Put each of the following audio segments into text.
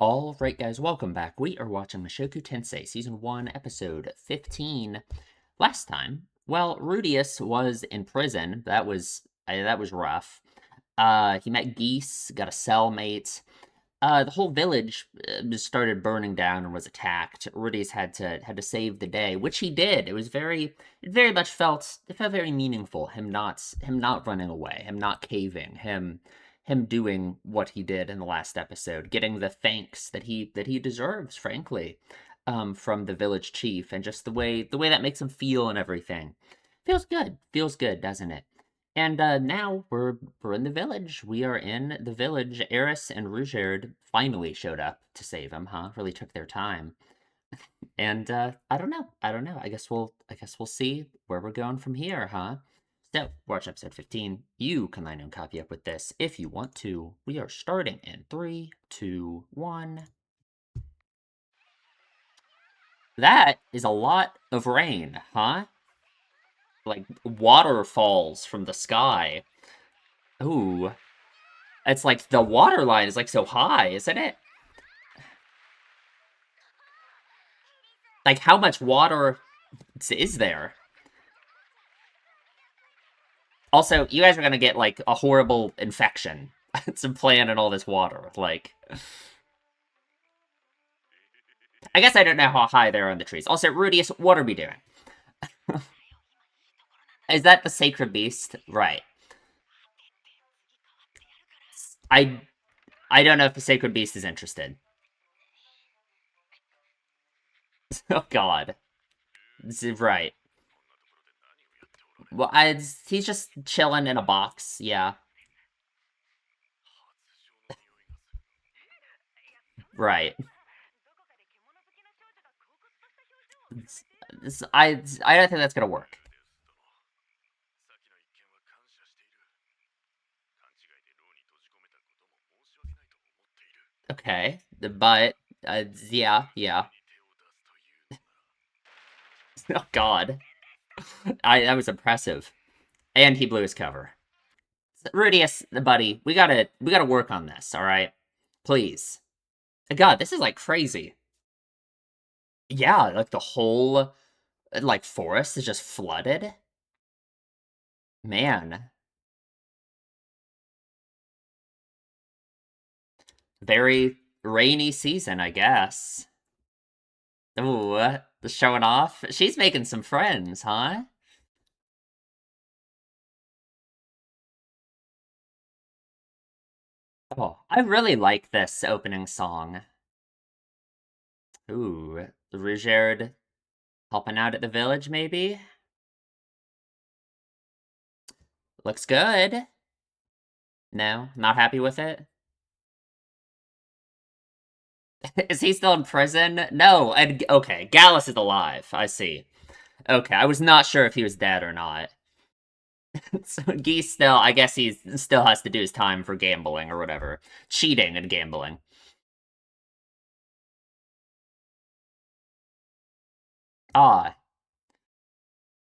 All right, guys, welcome back. We are watching Mushoku Tensei, Season 1, Episode 15. Last time, well, Rudius was in prison. That was rough. He met Geese, got a cellmate. The whole village just started burning down and was attacked. Rudius had to save the day, which he did. It very much felt very meaningful. Him not running away, him not caving, him doing what he did in the last episode, getting the thanks that he deserves, frankly, from the village chief, and just the way that makes him feel and everything. Feels good, doesn't it? And now we're in the village. We are in the village. Eris and Ruijerd finally showed up to save him, huh? Really took their time. And I don't know. I don't know. I guess we'll see where we're going from here, huh? So, watch episode 15. You can line and copy up with this if you want to. We are starting in 3, 2, 1. That is a lot of rain, huh? Like waterfalls from the sky. Ooh. It's like the water line is like so high, isn't it? Like how much water is there? Also, you guys are gonna get like a horrible infection. It's playing in all this water. Like, I guess I don't know how high they are on the trees. Also, Rudius, what are we doing? Is that the sacred beast? Right. I I don't know if the sacred beast is interested. Oh God. Right. Well, he's just chilling in a box. Yeah. Right. I don't think that's gonna work. Okay, but yeah, yeah. Oh God, I that was impressive, and he blew his cover. Rudius, buddy, we gotta work on this. All right, please. God, this is like crazy. Yeah, like the whole like forest is just flooded. Man, very rainy season, I guess. Ooh, showing off. She's making some friends, huh? Oh, I really like this opening song. Ooh, Ruijerd helping out at the village, maybe? Looks good. No, not happy with it? Is he still in prison? No, and okay, Gallus is alive. I see. Okay, I was not sure if he was dead or not. So Geese still, I guess he still has to do his time for gambling or whatever. Cheating and gambling. Ah,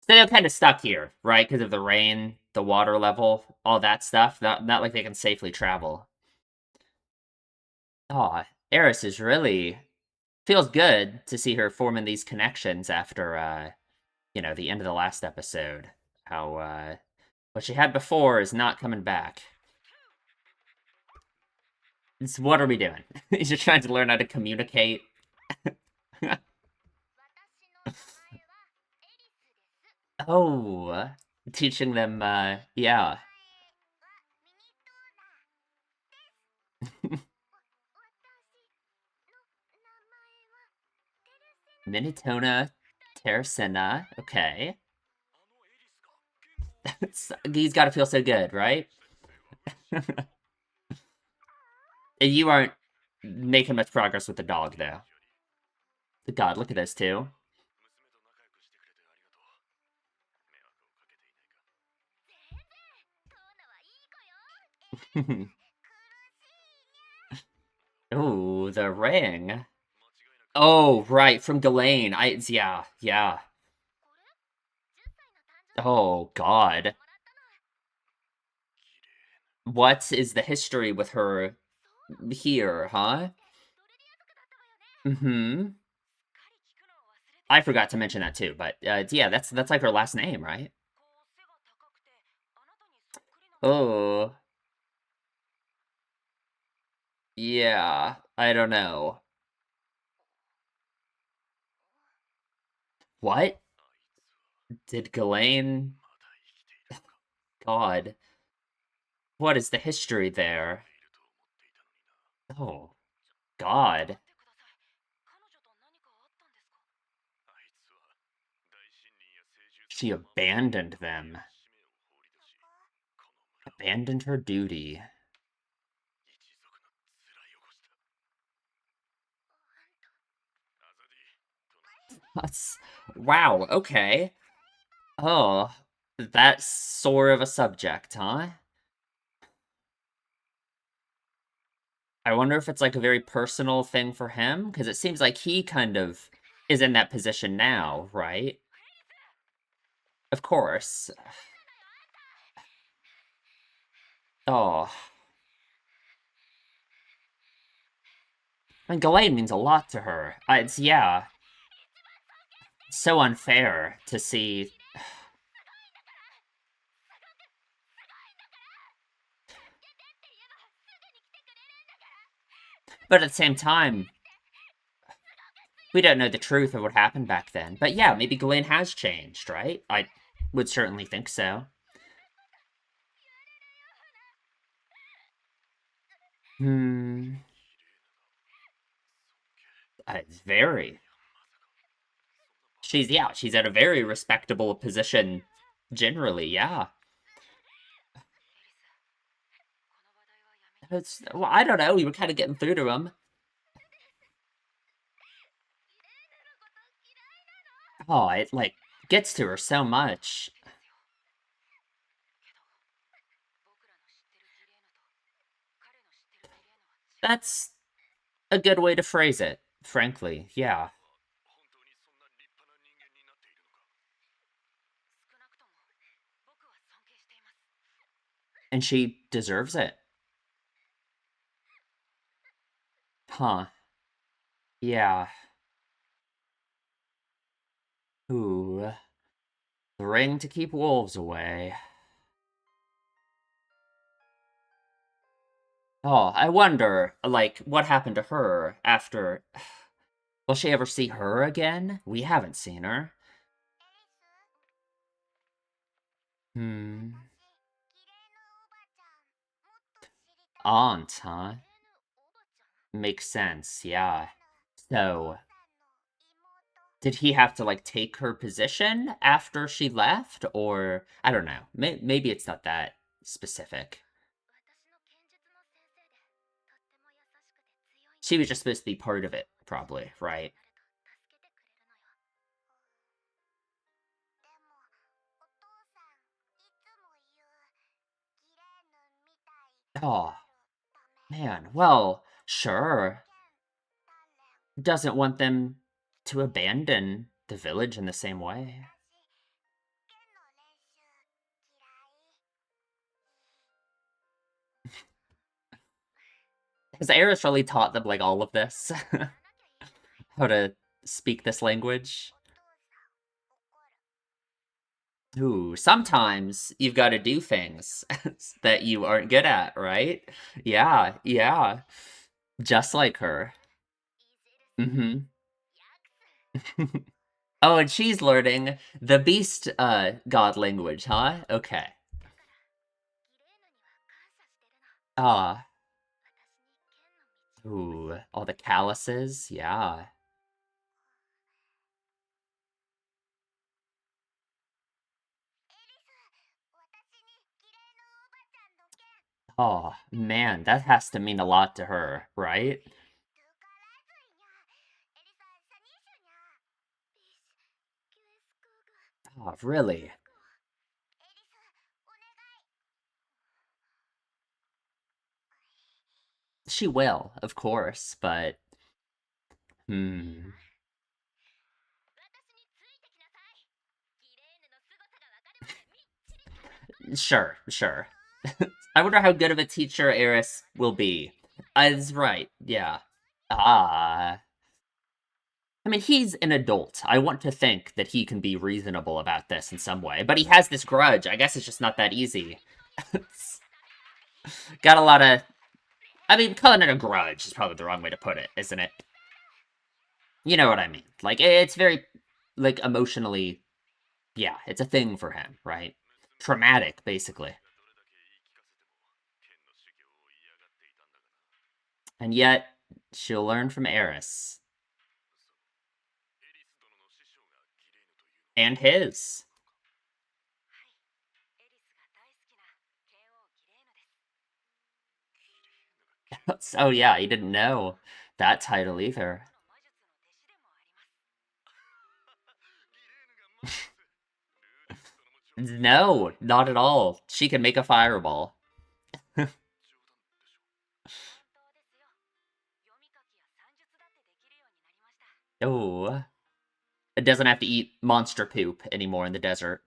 so they're kind of stuck here, right? Because of the rain, the water level, all that stuff. Not like they can safely travel. Ah, Eris is really feels good to see her forming these connections after the end of the last episode. How what she had before is not coming back. It's, what are we doing? He's just trying to learn how to communicate. Oh, teaching them yeah. Minitona Terracina. Okay. He's got to feel so good, right? And you aren't making much progress with the dog, though. God, look at this, too. Oh, the ring. Oh, right, from Ghislaine. Yeah, yeah. Oh, God. What is the history with her here, huh? Mm-hmm. I forgot to mention that too, but yeah, that's like her last name, right? Oh, yeah. I don't know. What did Ghislaine? God, what is the history there? Oh, God. She abandoned them. Abandoned her duty. That's wow, okay. Oh, that's sort of a subject, huh? I wonder if it's like a very personal thing for him, because it seems like he kind of is in that position now, right? Of course. Oh, and Ghislaine means a lot to her. It's, yeah, so unfair to see. But at the same time, we don't know the truth of what happened back then. But yeah, maybe Ghislaine has changed, right? I would certainly think so. Hmm. It's very. She's at a very respectable position generally, yeah. Well, I don't know. We were kind of getting through to him. Oh, it like gets to her so much. That's a good way to phrase it, frankly. Yeah. And she deserves it. Huh. Yeah. Ooh. The ring to keep wolves away. Oh, I wonder, like, what happened to her after. Will she ever see her again? We haven't seen her. Hmm. Aunt, huh? Makes sense, yeah. So, did he have to, like, take her position after she left? Or, I don't know. Maybe it's not that specific. She was just supposed to be part of it, probably, right? Oh, man. Well, sure. Doesn't want them to abandon the village in the same way. Has Eris really taught them, like, all of this? How to speak this language? Ooh, sometimes you've got to do things that you aren't good at, right? Yeah, yeah. Just like her. Mm-hmm. Oh, and she's learning the beast god language, huh? Okay. Ah. Ooh, all the calluses, yeah. Oh, man, that has to mean a lot to her, right? Oh, really? She will, of course, but hmm. Sure, sure. I wonder how good of a teacher Eris will be. That's right, yeah. Ah. I mean, he's an adult. I want to think that he can be reasonable about this in some way, but he has this grudge. I guess it's just not that easy. Got a lot of... I mean, calling it a grudge is probably the wrong way to put it, isn't it? You know what I mean. Like, it's very, like, emotionally... Yeah, it's a thing for him, right? Traumatic, basically. And yet, she'll learn from Eris. And his. Oh yeah, he didn't know that title either. No, not at all. She can make a fireball. Oh. It doesn't have to eat monster poop anymore in the desert.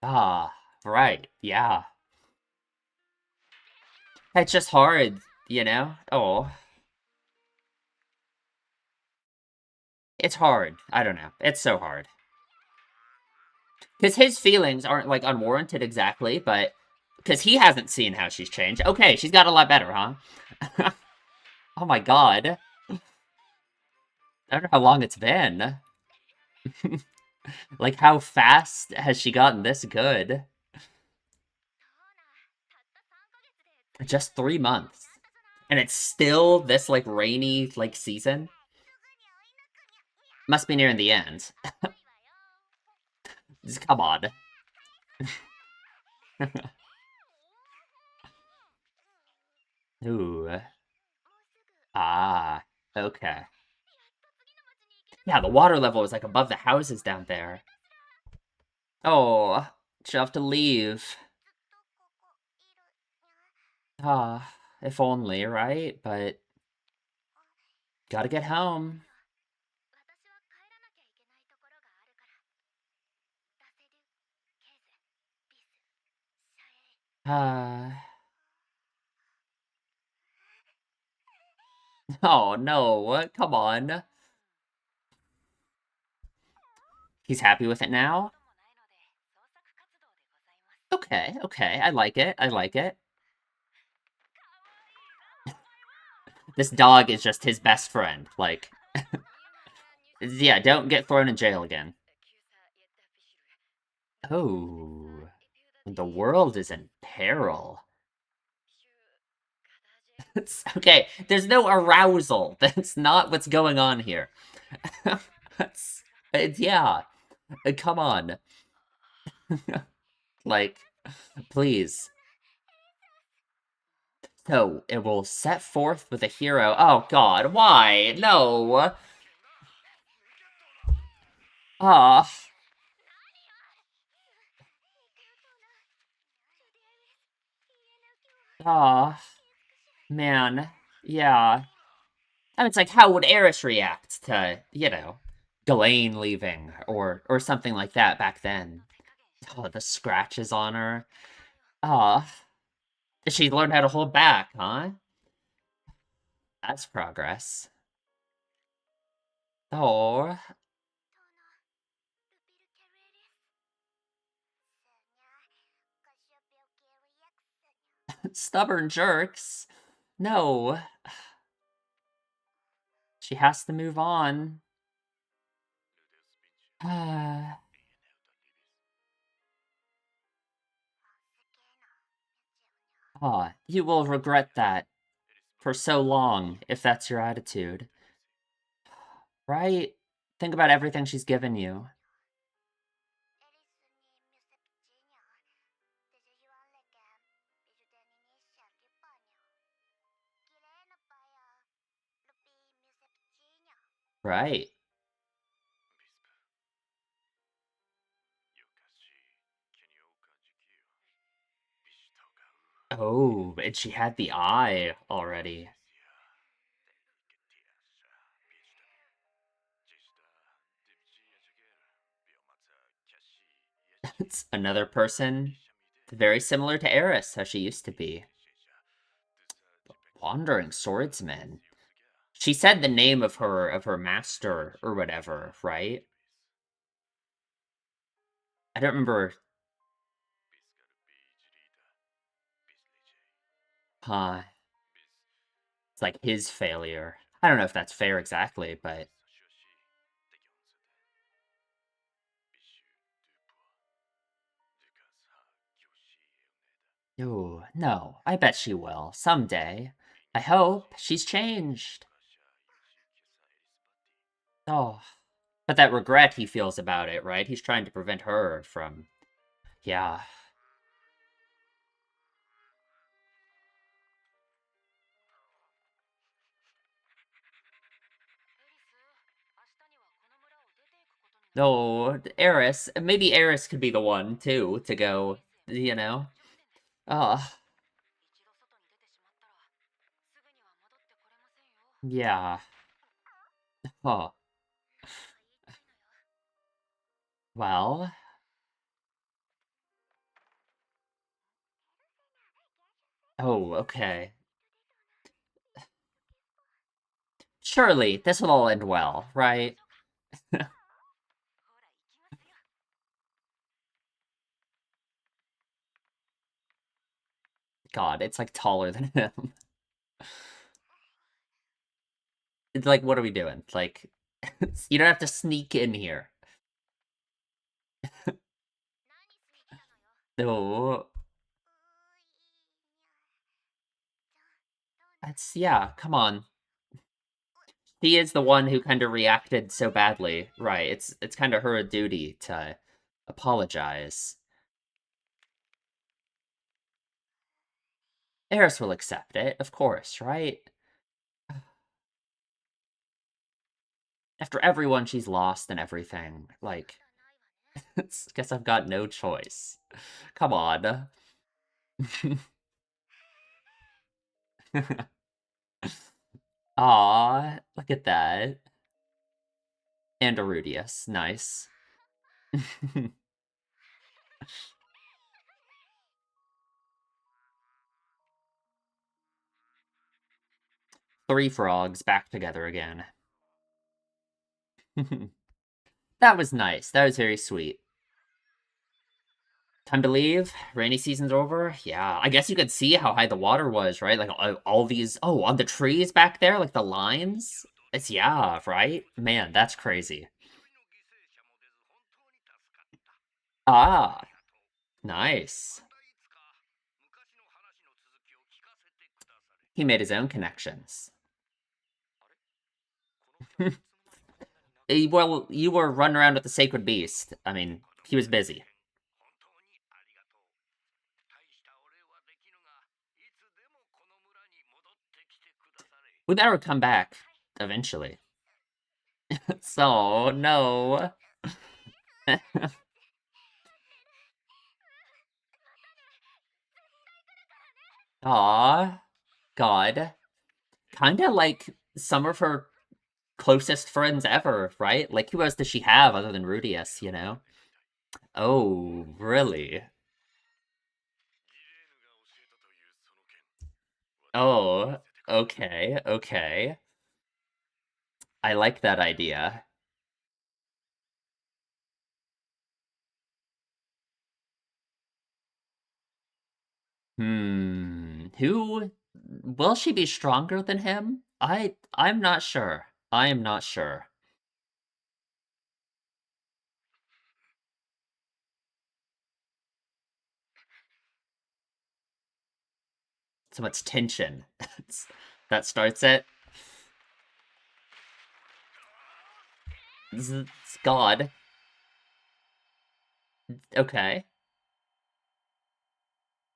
Ah, right. Yeah. It's just hard, you know? Oh. It's hard. I don't know. It's so hard. Because his feelings aren't, like, unwarranted exactly, but... Because he hasn't seen how she's changed. Okay, she's got a lot better, huh? Oh my god. I don't know how long it's been. Like, how fast has she gotten this good? Just 3 months. And it's still this, like, rainy, like, season? Must be nearing the end. Just, come on. Ooh. Ah. Okay. Yeah, the water level is, like, above the houses down there. Oh. She'll have to leave. Ah. If only, right? But... Gotta get home. Ah. Oh, no. What? Come on. He's happy with it now? Okay, okay. I like it. I like it. This dog is just his best friend. Like, yeah, don't get thrown in jail again. Oh, the world is in peril. Okay, there's no arousal. That's not what's going on here. That's, yeah, come on. Like, please. So, it will set forth with a hero. Oh god, why? No. Ah. Ah. Man. Yeah. And it's like, how would Eris react to, you know, Ghislaine leaving or something like that back then? Oh, the scratches on her. Ah, she learned how to hold back, huh? That's progress. Oh, stubborn jerks. No, she has to move on. Ah, you will regret that for so long if that's your attitude. Right? Think about everything she's given you. Right. Oh, and she had the eye already. It's another person very similar to Eris, how she used to be. Wandering swordsman. She said the name of her master or whatever, right? I don't remember. Huh. It's like his failure. I don't know if that's fair exactly, but oh, no. I bet she will someday. I hope she's changed. Oh, but that regret he feels about it, right? He's trying to prevent her from. Yeah. No, Eris. Maybe Eris could be the one too to go. You know. Oh, yeah. Oh, well. Oh, okay. Surely this will all end well, right? God, it's like taller than him. It's like, what are we doing? Like, you don't have to sneak in here. No, that's yeah. Come on, she is the one who kind of reacted so badly, right? It's kind of her duty to apologize. Eris will accept it, of course, right? After everyone she's lost and everything, like, guess I've got no choice. Come on. Aw, look at that. And Arudius, nice. 3 frogs back together again. That was nice. That was very sweet. Time to leave. Rainy season's over. Yeah, I guess you could see how high the water was, right? Like all these. Oh, on the trees back there, like the lines. It's yeah, right? Man, that's crazy. Ah, nice. He made his own connections. Well, you were running around with the sacred beast. I mean, he was busy. We better come back eventually. So, no. Aw, God. Kinda like some of her closest friends ever, right? Like, who else does she have other than Rudius, you know? Oh, really? Oh, okay, okay. I like that idea. Who will she be stronger than him? I'm not sure. I am not sure. So much tension. That starts it. It's God. Okay.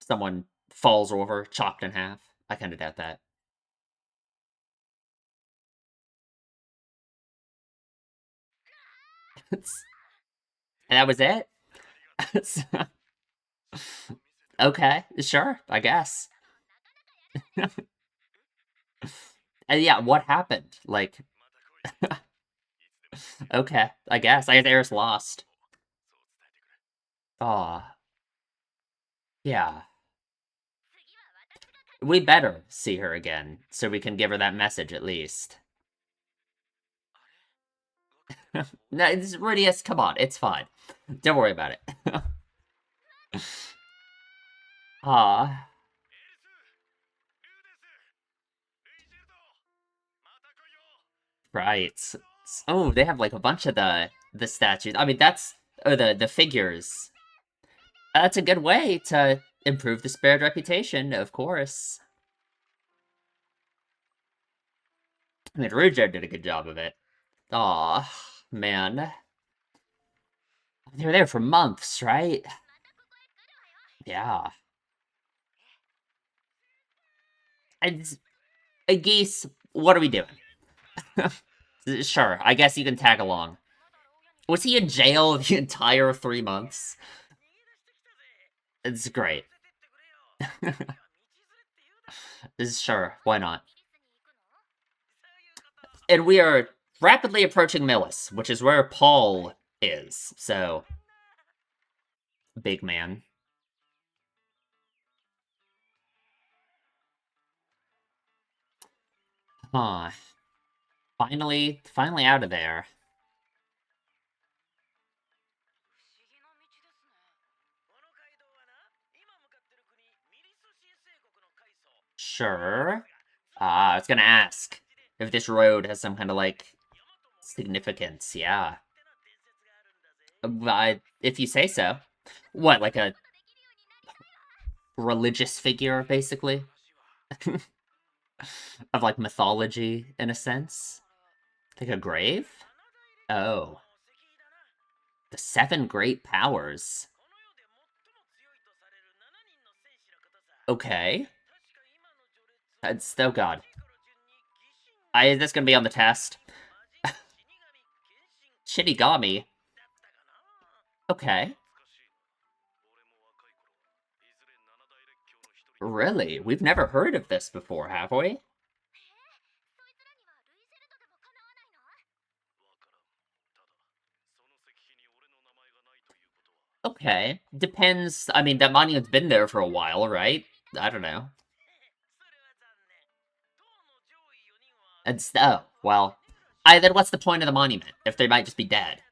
Someone falls over, chopped in half. I kind of doubt that. And that was it? Okay, sure, I guess. And yeah, what happened? Like, okay, I guess. I guess Eris lost. Aw, yeah. We better see her again, so we can give her that message at least. No, it's Rudius, come on, it's fine. Don't worry about it. Ah, right. Oh, they have like a bunch of the statues. I mean, that's or the figures. That's a good way to improve the spared reputation, of course. I mean, Rujo did a good job of it. Aw, man. They were there for months, right? Yeah. And Geese, what are we doing? Sure, I guess you can tag along. Was he in jail the entire 3 months? It's great. Sure, why not? And we are rapidly approaching Millis, which is where Paul is. So, big man. Huh. Finally out of there. Sure. I was gonna ask if this road has some kind of, like, significance, yeah. If you say so. What, like a religious figure, basically? Of, like, mythology, in a sense? Like a grave? Oh. The seven great powers. Okay. That's, oh god. Is this gonna be on the test? Shinigami? Okay. Really? We've never heard of this before, have we? Okay. Depends. I mean, that monument's been there for a while, right? I don't know. Oh, well. Then what's the point of the monument, if they might just be dead?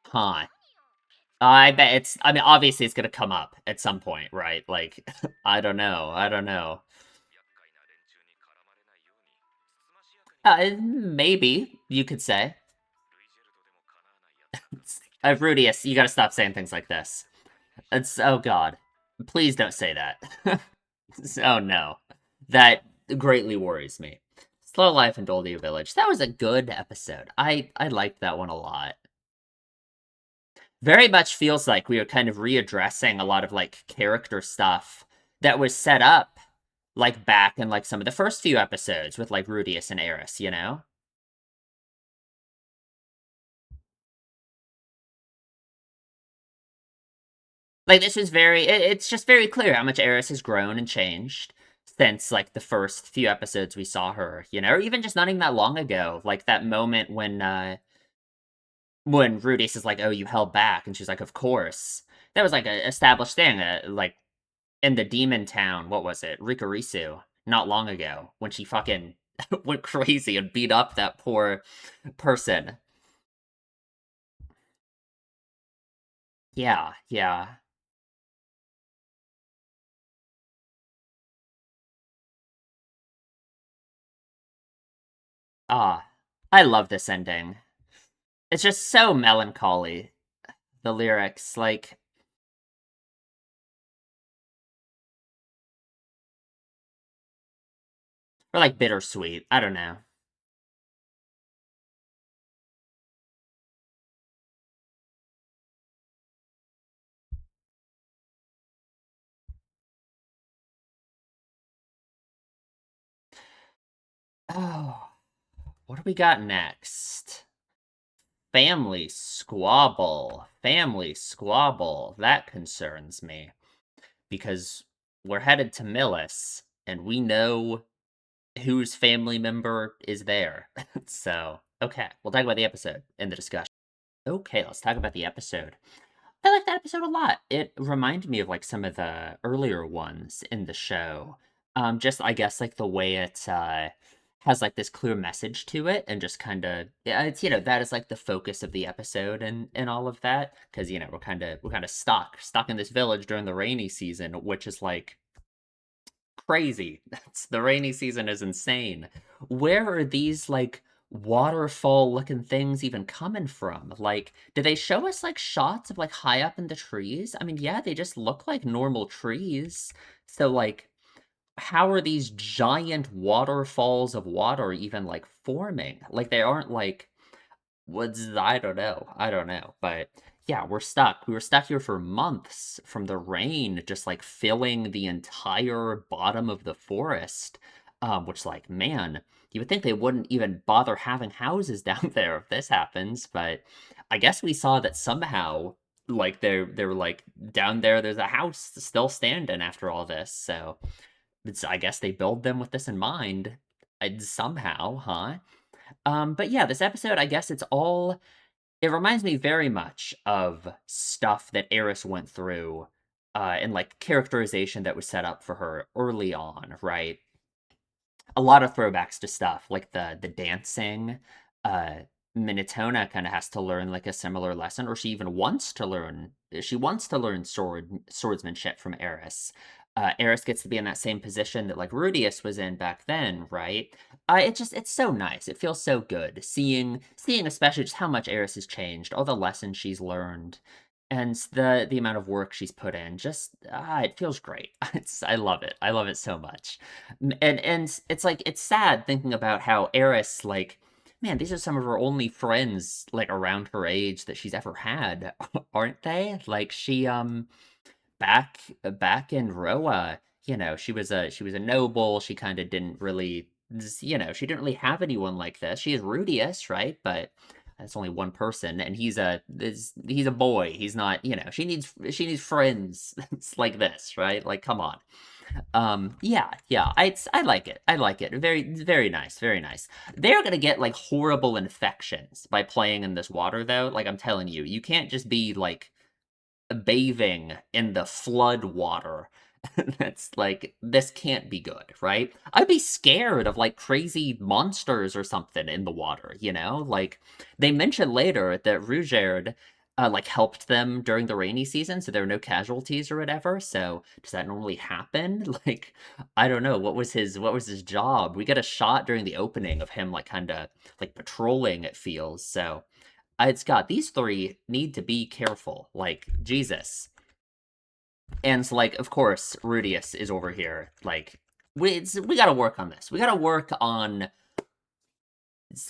Huh. I bet it's, I mean, obviously it's gonna come up at some point, right? Like, I don't know, I don't know. Maybe, you could say. Rudius, you gotta stop saying things like this. It's, oh god. Please don't say that. Oh no. That greatly worries me. Slow Life in Doldia Village. That was a good episode. I liked that one a lot. Very much feels like we are kind of readdressing a lot of, like, character stuff that was set up, like, back in, like, some of the first few episodes with, like, Rudius and Eris, you know? Like, this is it's just very clear how much Eris has grown and changed since, like, the first few episodes we saw her, you know? Or even just not even that long ago, like, that moment when Rudius is like, "Oh, you held back," and she's like, "Of course." That was, like, a established thing, like, in the demon town, what was it? Rikarisu, not long ago, when she fucking went crazy and beat up that poor person. Yeah, yeah. Ah, I love this ending. It's just so melancholy, the lyrics, like, or, like, bittersweet, I don't know. Oh, what do we got next? Family squabble. Family squabble. That concerns me. Because we're headed to Millis, and we know whose family member is there. So, okay, we'll talk about the episode in the discussion. Okay, let's talk about the episode. I like that episode a lot. It reminded me of, like, some of the earlier ones in the show. Just I guess like the way it has like this clear message to it, and just kind of yeah, it's that is like the focus of the episode and all of that, because we're kind of stuck in this village during the rainy season, which is like crazy. That's the rainy season is insane. Where are these like waterfall looking things even coming from? Like, do they show us like shots of like high up in the trees? I mean, yeah, they just look like normal trees. So like how are these giant waterfalls of water even like forming? Like they aren't like what's I don't know. I don't know. But yeah, we're stuck. We were stuck here for months from the rain just like filling the entire bottom of the forest. Which like, man, you would think they wouldn't even bother having houses down there if this happens, but I guess we saw that somehow like they're like down there there's a house still standing after all this. So I guess they build them with this in mind. Somehow, huh? But yeah, this episode, I guess it reminds me very much of stuff that Eris went through, and like characterization that was set up for her early on, right? A lot of throwbacks to stuff like the dancing. Uh, Minotona kind of has to learn like a similar lesson, or she even wants to learn. She wants to learn swordsmanship from Eris. Eris gets to be in that same position that like Rudius was in back then, right? It's so nice. It feels so good seeing especially just how much Eris has changed, all the lessons she's learned, and the amount of work she's put in. Just it feels great. I love it. I love it so much. And it's like it's sad thinking about how Eris like man, these are some of her only friends like around her age that she's ever had, aren't they? Like back in Roa, she was a noble. She kind of didn't really she didn't really have anyone like this. She has Rudius, right? But that's only one person, and he's a boy. He's not, she needs friends like this, right? Like, come on. Yeah, I like it. I like it. Very, very nice, very nice. They're gonna get like horrible infections by playing in this water, though. Like I'm telling you, you can't just be like bathing in the flood water. That's like this can't be good, right? I'd be scared of like crazy monsters or something in the water, Like they mentioned later that Rugerd like helped them during the rainy season, so there were no casualties or whatever. So does that normally happen? Like I don't know. What was his job? We get a shot during the opening of him like kind of like patrolling, it feels. So it's got these three need to be careful. Like, Jesus. And so, like, of course, Rudius is over here. Like, we got to work on this. We got to work on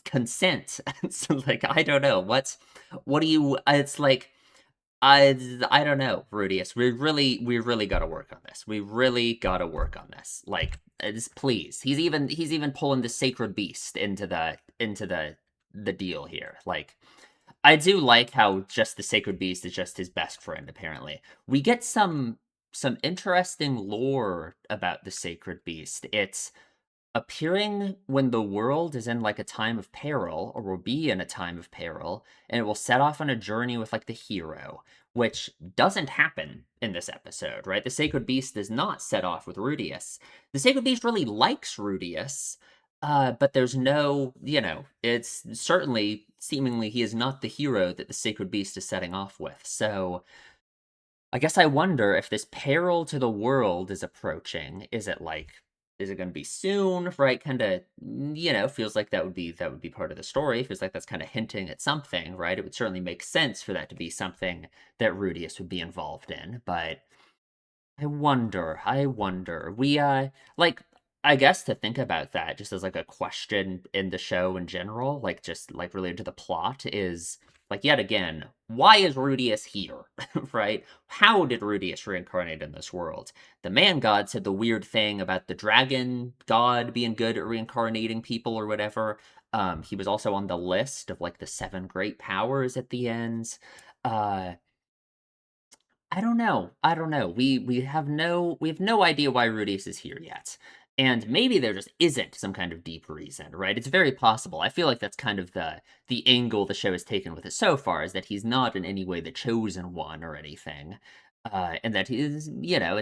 consent. So, like, I don't know. What do you, it's like, I don't know, Rudius. We really got to work on this. We really got to work on this. Like, please. He's even pulling the sacred beast into the deal here. Like, I do like how just the Sacred Beast is just his best friend, apparently. We get some interesting lore about the Sacred Beast. It's appearing when the world is in like a time of peril, or will be in a time of peril, and it will set off on a journey with like the hero, which doesn't happen in this episode, right? The Sacred Beast does not set off with Rudius. The Sacred Beast really likes Rudius, but there's no, it's certainly seemingly he is not the hero that the Sacred Beast is setting off with. So I guess I wonder if this peril to the world is approaching. Is it going to be soon? Right? Kind of, feels like that would be part of the story. Feels like that's kind of hinting at something, right? It would certainly make sense for that to be something that Rudius would be involved in, but I wonder. Like, I guess to think about that just as like a question in the show in general, like just like related to the plot is like yet again, why is Rudius here? Right? How did Rudius reincarnate in this world? The man god said the weird thing about the dragon god being good at reincarnating people or whatever. He was also on the list of like the seven great powers at the end. Uh I don't know. I don't know. We have no idea why Rudius is here yet. And maybe there just isn't some kind of deep reason, right? It's very possible. I feel like that's kind of the angle the show has taken with it so far, is that he's not in any way the chosen one or anything. And that he's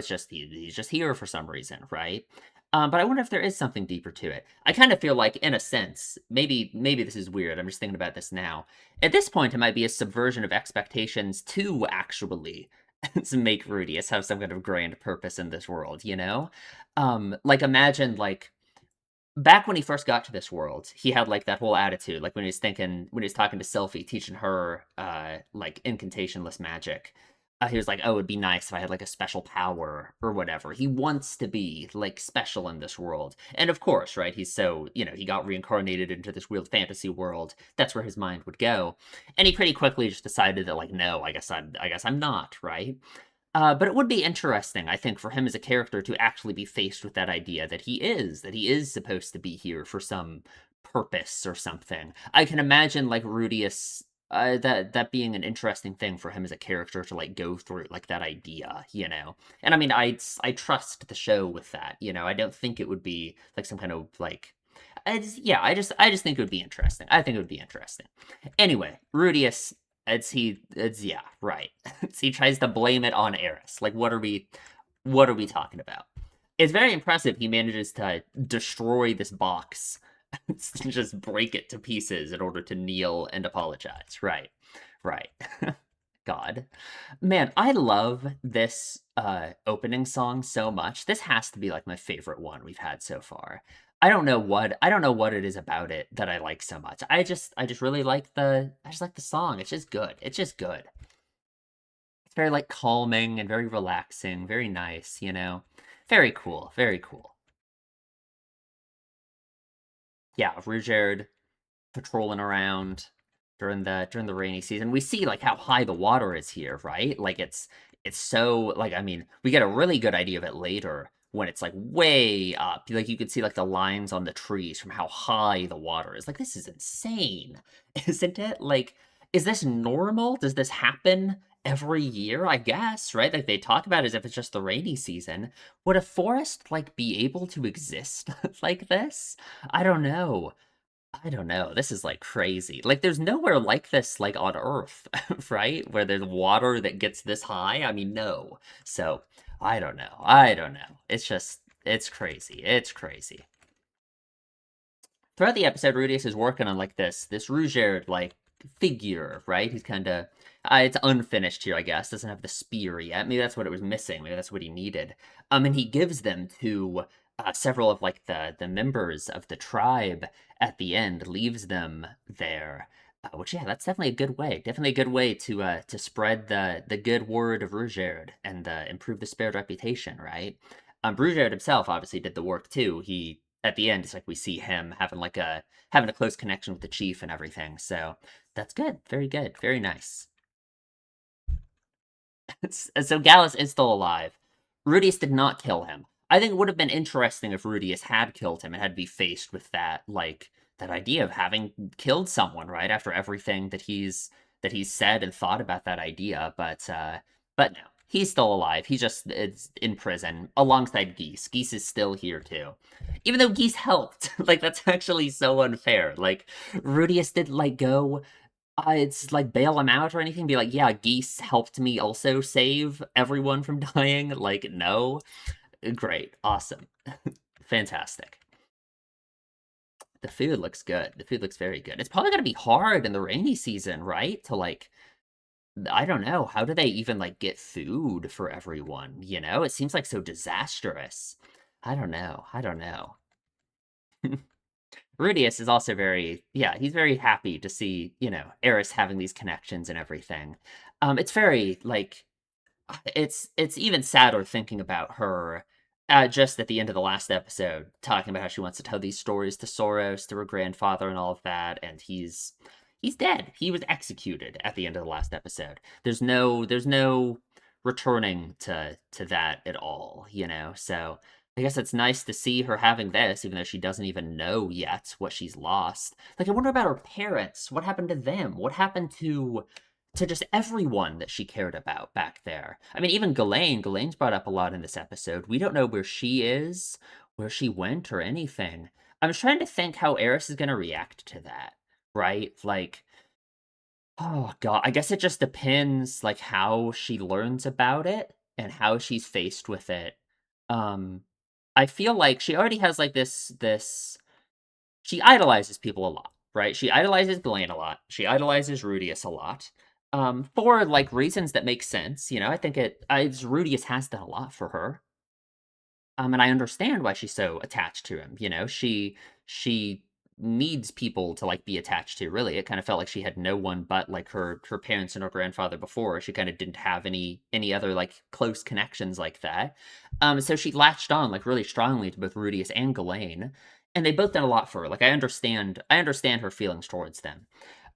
just he's just here for some reason, right? But I wonder if there is something deeper to it. I kind of feel like, in a sense, maybe this is weird. I'm just thinking about this now. At this point, it might be a subversion of expectations to actually to make Rudius have some kind of grand purpose in this world. Like imagine like back when he first got to this world, he had like that whole attitude, like when he was talking to Sylphie, teaching her like incantationless magic. He was like, "Oh, it'd be nice if I had like a special power or whatever." He wants to be like special in this world, and of course, right? He's so he got reincarnated into this weird fantasy world. That's where his mind would go, and he pretty quickly just decided that like, no, I guess I'm not, right? But it would be interesting, I think, for him as a character to actually be faced with that idea that he is supposed to be here for some purpose or something. I can imagine like Rudius, that being an interesting thing for him as a character to like go through, like that idea. And I mean, I trust the show with that. I don't think it would be like some kind of like. Yeah, I just think it would be interesting. I think it would be interesting. Anyway, Rudius, it's yeah, right. He tries to blame it on Eris. Like what are we talking about? It's very impressive he manages to destroy this box. Just break it to pieces in order to kneel and apologize. Right. Right. God. Man, I love this opening song so much. This has to be like my favorite one we've had so far. I don't know what it is about it that I like so much. I just really like the song. It's just good. It's just good. It's very like calming and very relaxing, very nice. Very cool. Very cool. Yeah, Ruijerd patrolling around during the rainy season. We see like how high the water is here, right? Like it's so like I mean, we get a really good idea of it later when it's like way up. Like you can see like the lines on the trees from how high the water is. Like this is insane, isn't it? Like is this normal? Does this happen every year? I guess, right? Like they talk about it as if it's just the rainy season. Would a forest like be able to exist like this? I don't know. I don't know. This is like crazy. Like there's nowhere like this like on Earth, right? Where there's water that gets this high. I mean, no. So, I don't know. I don't know. It's crazy. It's crazy. Throughout the episode, Rudius is working on like this Rougerd like figure, right? He's kind of it's unfinished here, I guess. Doesn't have the spear yet. Maybe that's what it was missing. Maybe that's what he needed. And he gives them to several of like the members of the tribe at the end. Leaves them there. Which yeah, that's definitely a good way. Definitely a good way to spread the good word of Rougerd and improve the spared reputation, right? Brugerd himself obviously did the work too. He at the end, it's like we see him having a close connection with the chief and everything. So that's good. Very good. Very nice. So Gallus is still alive. Rudius did not kill him. I think it would have been interesting if Rudius had killed him and had to be faced with that idea of having killed someone right after everything that he's said and thought about that idea. But no, he's still alive. He's just it's in prison alongside Geese. Geese is still here too, even though Geese helped. Like that's actually so unfair. Like Rudius did like go it's like bail him out or anything. Be like, yeah, Geese helped me also save everyone from dying. Like, no, great, awesome, fantastic. The food looks good. The food looks very good. It's probably gonna be hard in the rainy season, right? To like, I don't know, how do they even like get food for everyone? It seems like so disastrous. I don't know. I don't know. Rudius is also yeah, he's very happy to see, Eris having these connections and everything. It's very like it's even sadder thinking about her just at the end of the last episode, talking about how she wants to tell these stories to Soros, to her grandfather, and all of that, and he's dead. He was executed at the end of the last episode. There's no returning to that at all. So I guess it's nice to see her having this, even though she doesn't even know yet what she's lost. Like I wonder about her parents. What happened to them? What happened to just everyone that she cared about back there. I mean, even Ghislaine's brought up a lot in this episode. We don't know where she is, where she went, or anything. I'm trying to think how Eris is going to react to that, right? Like, oh god, I guess it just depends, like, how she learns about it and how she's faced with it. Um, I feel like she already has like this she idolizes people a lot, right? She idolizes Ghislaine a lot. She idolizes Rudius a lot. For like reasons that make sense, you know. I think Rudius has done a lot for her. And I understand why she's so attached to him. You know, she needs people to like be attached to. Really, it kind of felt like she had no one but like her parents and her grandfather before. She kind of didn't have any other like close connections like that. So she latched on like really strongly to both Rudius and Ghislaine, and they both done a lot for her. Like I understand her feelings towards them.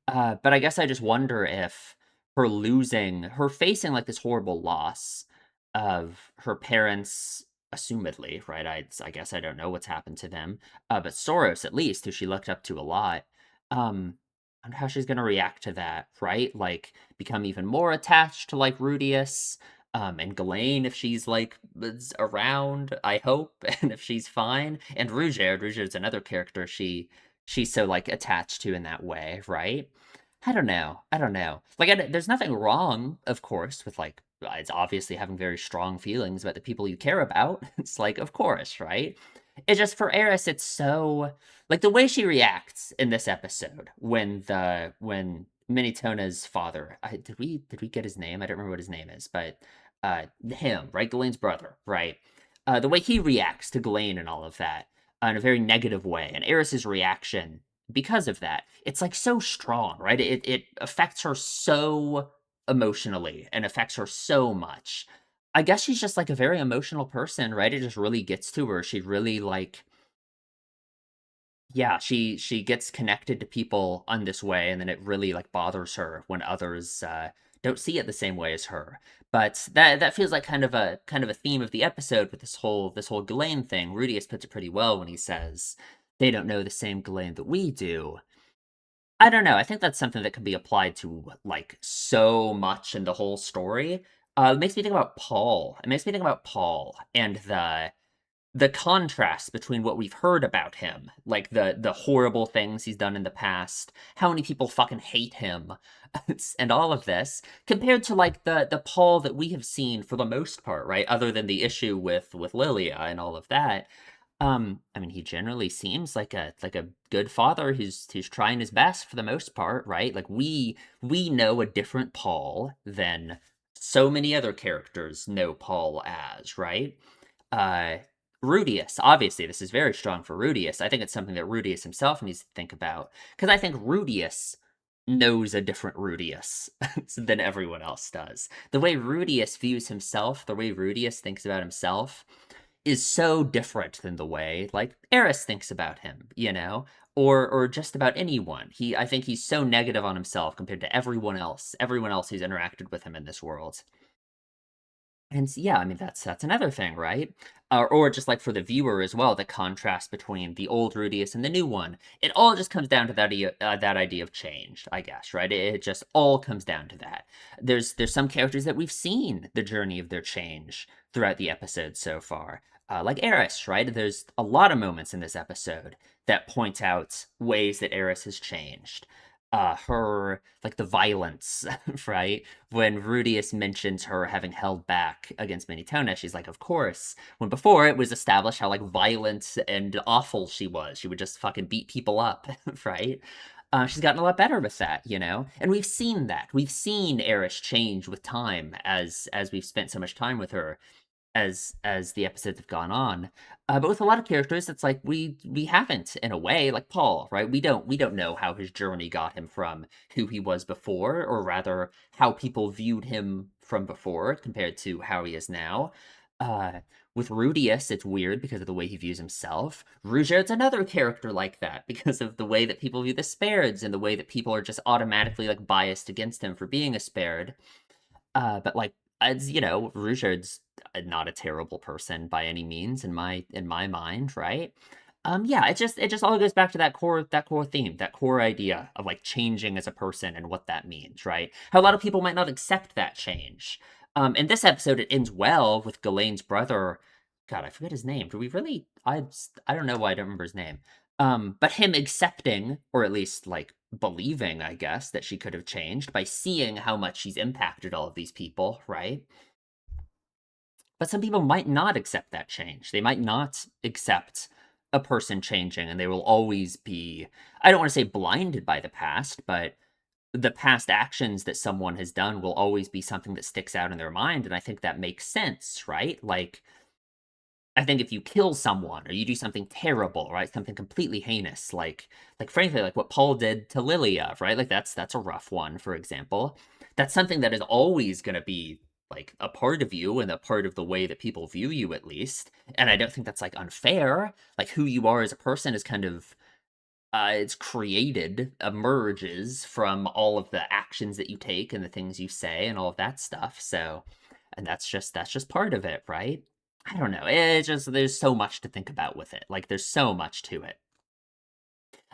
But I guess I just wonder if her facing like this horrible loss of her parents, assumedly, right? I guess I don't know what's happened to them, but Soros at least, who she looked up to a lot. And how she's gonna react to that, right? Like become even more attached to like Rudius. And Ghislaine, if she's like is around, I hope, and if she's fine, and Ruger's another character she's so like attached to in that way, right? I don't know. I don't know. Like, there's nothing wrong, of course, with like it's obviously having very strong feelings about the people you care about. It's like, of course, right? It's just for Eris, it's so like the way she reacts in this episode when Minitona's father, did we get his name? I don't remember what his name is, but him, right, Ghislaine's brother, right? The way he reacts to Ghislaine and all of that in a very negative way, and Eris's reaction because of that, it's like so strong, right? It affects her so emotionally and affects her so much. I guess she's just like a very emotional person, right? It just really gets to her. She really like yeah, she gets connected to people on this way, and then it really like bothers her when others don't see it the same way as her. But that feels like kind of a theme of the episode with this whole Ghislaine thing. Rudius puts it pretty well when he says they don't know the same Ghislaine that we do. I don't know. I think that's something that can be applied to like so much in the whole story. It makes me think about Paul. It makes me think about Paul and the contrast between what we've heard about him, like the horrible things he's done in the past, how many people fucking hate him, and all of this, compared to like the Paul that we have seen for the most part, right? Other than the issue with Lilia and all of that. I mean, he generally seems like a good father who's trying his best for the most part, right? Like we know a different Paul than so many other characters know Paul as, right? Uh, Rudius, obviously, this is very strong for Rudius. I think it's something that Rudius himself needs to think about because I think Rudius knows a different Rudius than everyone else does. The way Rudius views himself, the way Rudius thinks about himself is so different than the way like Eris thinks about him, you know, or just about anyone. I think he's so negative on himself compared to everyone else who's interacted with him in this world. And yeah, I mean that's another thing, right? Or just like for the viewer as well, the contrast between the old Rudius and the new one. It all just comes down to that idea of change, I guess, right? It just all comes down to that. There's some characters that we've seen the journey of their change throughout the episode so far, like Eris, right? There's a lot of moments in this episode that point out ways that Eris has changed. Her like the violence, right? When Rudius mentions her having held back against Minitona, she's like, of course. When before it was established how like violent and awful she was. She would just fucking beat people up, right? She's gotten a lot better with that, you know? And we've seen that. We've seen Eris change with time as we've spent so much time with her as the episodes have gone on. But with a lot of characters, it's like we haven't in a way, like Paul, right? We don't know how his journey got him from who he was before, or rather how people viewed him from before compared to how he is now. Uh, with Rudius, it's weird because of the way he views himself. Rouget's another character like that because of the way that people view the Spareds and the way that people are just automatically like biased against him for being a Spared. But like as you know, Rougeard's not a terrible person by any means in my mind, right? Yeah, it just all goes back to that core theme, that core idea of like changing as a person and what that means, right? How a lot of people might not accept that change. In this episode, it ends well with Ghislaine's brother. God, I forget his name. Do we really? I don't know why I don't remember his name. But him accepting, or at least like believing, I guess, that she could have changed by seeing how much she's impacted all of these people, right? But some people might not accept that change. They might not accept a person changing, and they will always be, I don't want to say blinded by the past, but the past actions that someone has done will always be something that sticks out in their mind, and I think that makes sense, right? Like, I think if you kill someone or you do something terrible, right, something completely heinous, like frankly, like what Paul did to Lilia, right? Like that's a rough one, for example. That's something that is always going to be like a part of you and a part of the way that people view you, at least. And I don't think that's like unfair. Like who you are as a person is kind of it's created, emerges from all of the actions that you take and the things you say and all of that stuff. So, and that's just part of it, right? I don't know. It's just there's so much to think about with it. Like there's so much to it.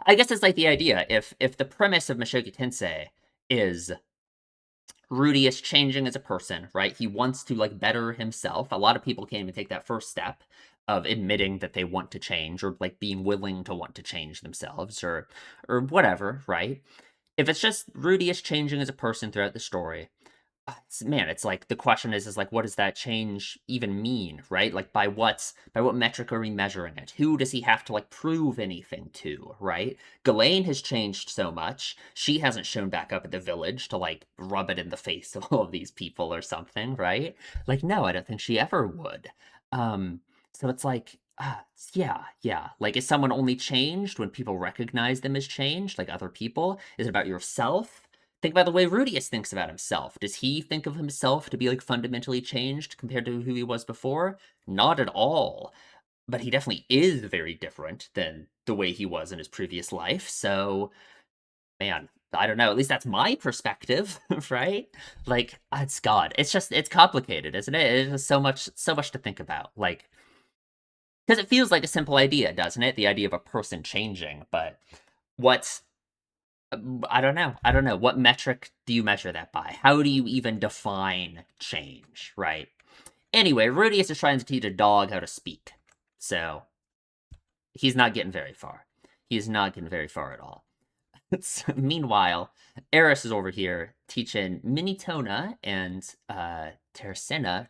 I guess it's like the idea if the premise of Mushoku Tensei is Rudy is changing as a person, right? He wants to like better himself. A lot of people can't even take that first step of admitting that they want to change or like being willing to want to change themselves or whatever, right? If it's just Rudy is changing as a person throughout the story, man, it's like the question is like what does that change even mean, right? Like by what metric are we measuring it? Who does he have to like prove anything to, right? Ghislaine has changed so much. She hasn't shown back up at the village to like rub it in the face of all of these people or something, right? Like no, I don't think she ever would. Um so it's like yeah, yeah. Like, is someone only changed when people recognize them as changed, like other people? Is it about yourself? Think about the way Rudius thinks about himself. Does he think of himself to be like fundamentally changed compared to who he was before? Not at all. But he definitely is very different than the way he was in his previous life. So, man, I don't know. At least that's my perspective, right? Like, it's God. It's complicated, isn't it? It's just so much to think about. Like, because it feels like a simple idea, doesn't it? The idea of a person changing, but what's I don't know. I don't know. What metric do you measure that by? How do you even define change, right? Anyway, Rudius is trying to teach a dog how to speak. So, he's not getting very far. He is not getting very far at all. Meanwhile, Eris is over here teaching Minitona and Tersena,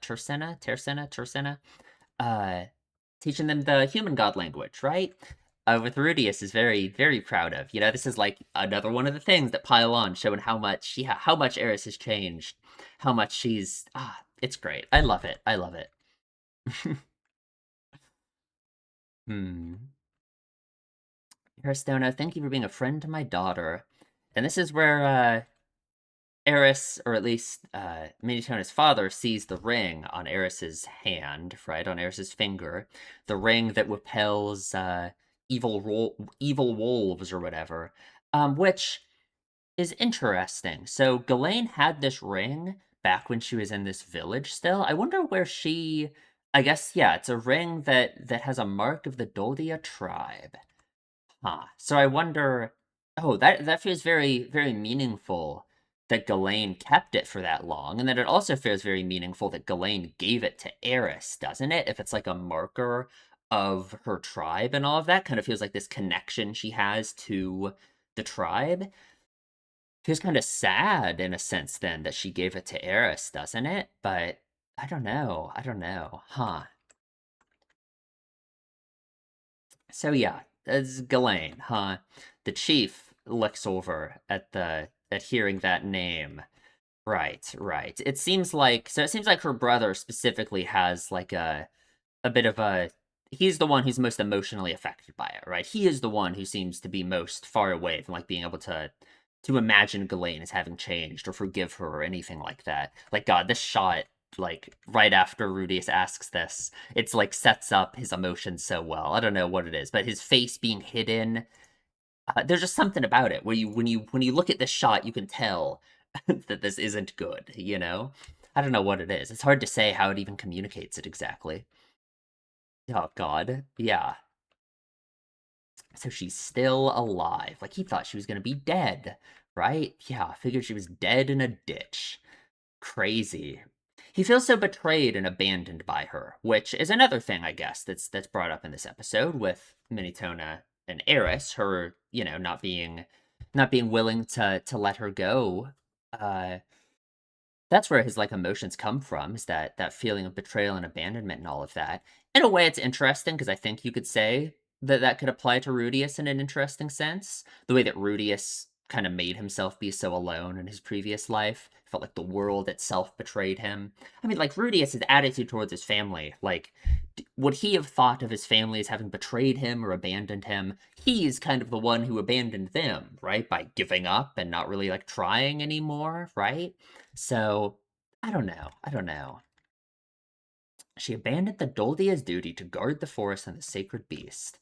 uh, teaching them the human god language, right? With Rudius is very, very proud of. You know, this is like another one of the things that pile on, showing how much Eris has changed, how much she's it's great. I love it. I love it. Hmm. Aristono, thank you for being a friend to my daughter. And this is where Eris, or at least Minitona's father, sees the ring on Eris's hand, right, on Eris's finger, the ring that repels evil wolves or whatever, which is interesting. So Ghislaine had this ring back when she was in this village. Still, I wonder where she. I guess yeah, it's a ring that has a mark of the Doldia tribe. Huh. So I wonder. Oh, that feels very very meaningful that Ghislaine kept it for that long, and then it also feels very meaningful that Ghislaine gave it to Eris, doesn't it? If it's like a marker of her tribe and all of that, kind of feels like this connection she has to the tribe. Feels kind of sad in a sense then that she gave it to Eris, doesn't it? But I don't know. I don't know. Huh. So yeah, it's Ghislaine, huh? The chief looks over at hearing that name. Right, right. It seems like her brother specifically has like a bit of a he's the one who's most emotionally affected by it, right? He is the one who seems to be most far away from like being able to imagine Ghislaine as having changed or forgive her or anything like that. Like God, this shot like right after Rudius asks this, it's like sets up his emotions so well. I don't know what it is, but his face being hidden, there's just something about it where when you look at this shot, you can tell that this isn't good. You know, I don't know what it is. It's hard to say how it even communicates it exactly. Oh God, yeah. So she's still alive. Like he thought she was gonna be dead, right? Yeah, I figured she was dead in a ditch. Crazy. He feels so betrayed and abandoned by her, which is another thing, I guess, that's brought up in this episode with Minitona and Eris, her, not being willing to let her go. Uh That's where his, like, emotions come from, is that feeling of betrayal and abandonment and all of that. In a way, it's interesting because I think you could say that that could apply to Rudius in an interesting sense. The way that Rudius kinda made himself be so alone in his previous life, felt like the world itself betrayed him. I mean, like, Rudius's attitude towards his family, like, would he have thought of his family as having betrayed him or abandoned him? He's kind of the one who abandoned them, right? By giving up and not really, like, trying anymore, right? So, I don't know. I don't know. She abandoned the Doldia's duty to guard the forest and the sacred beast.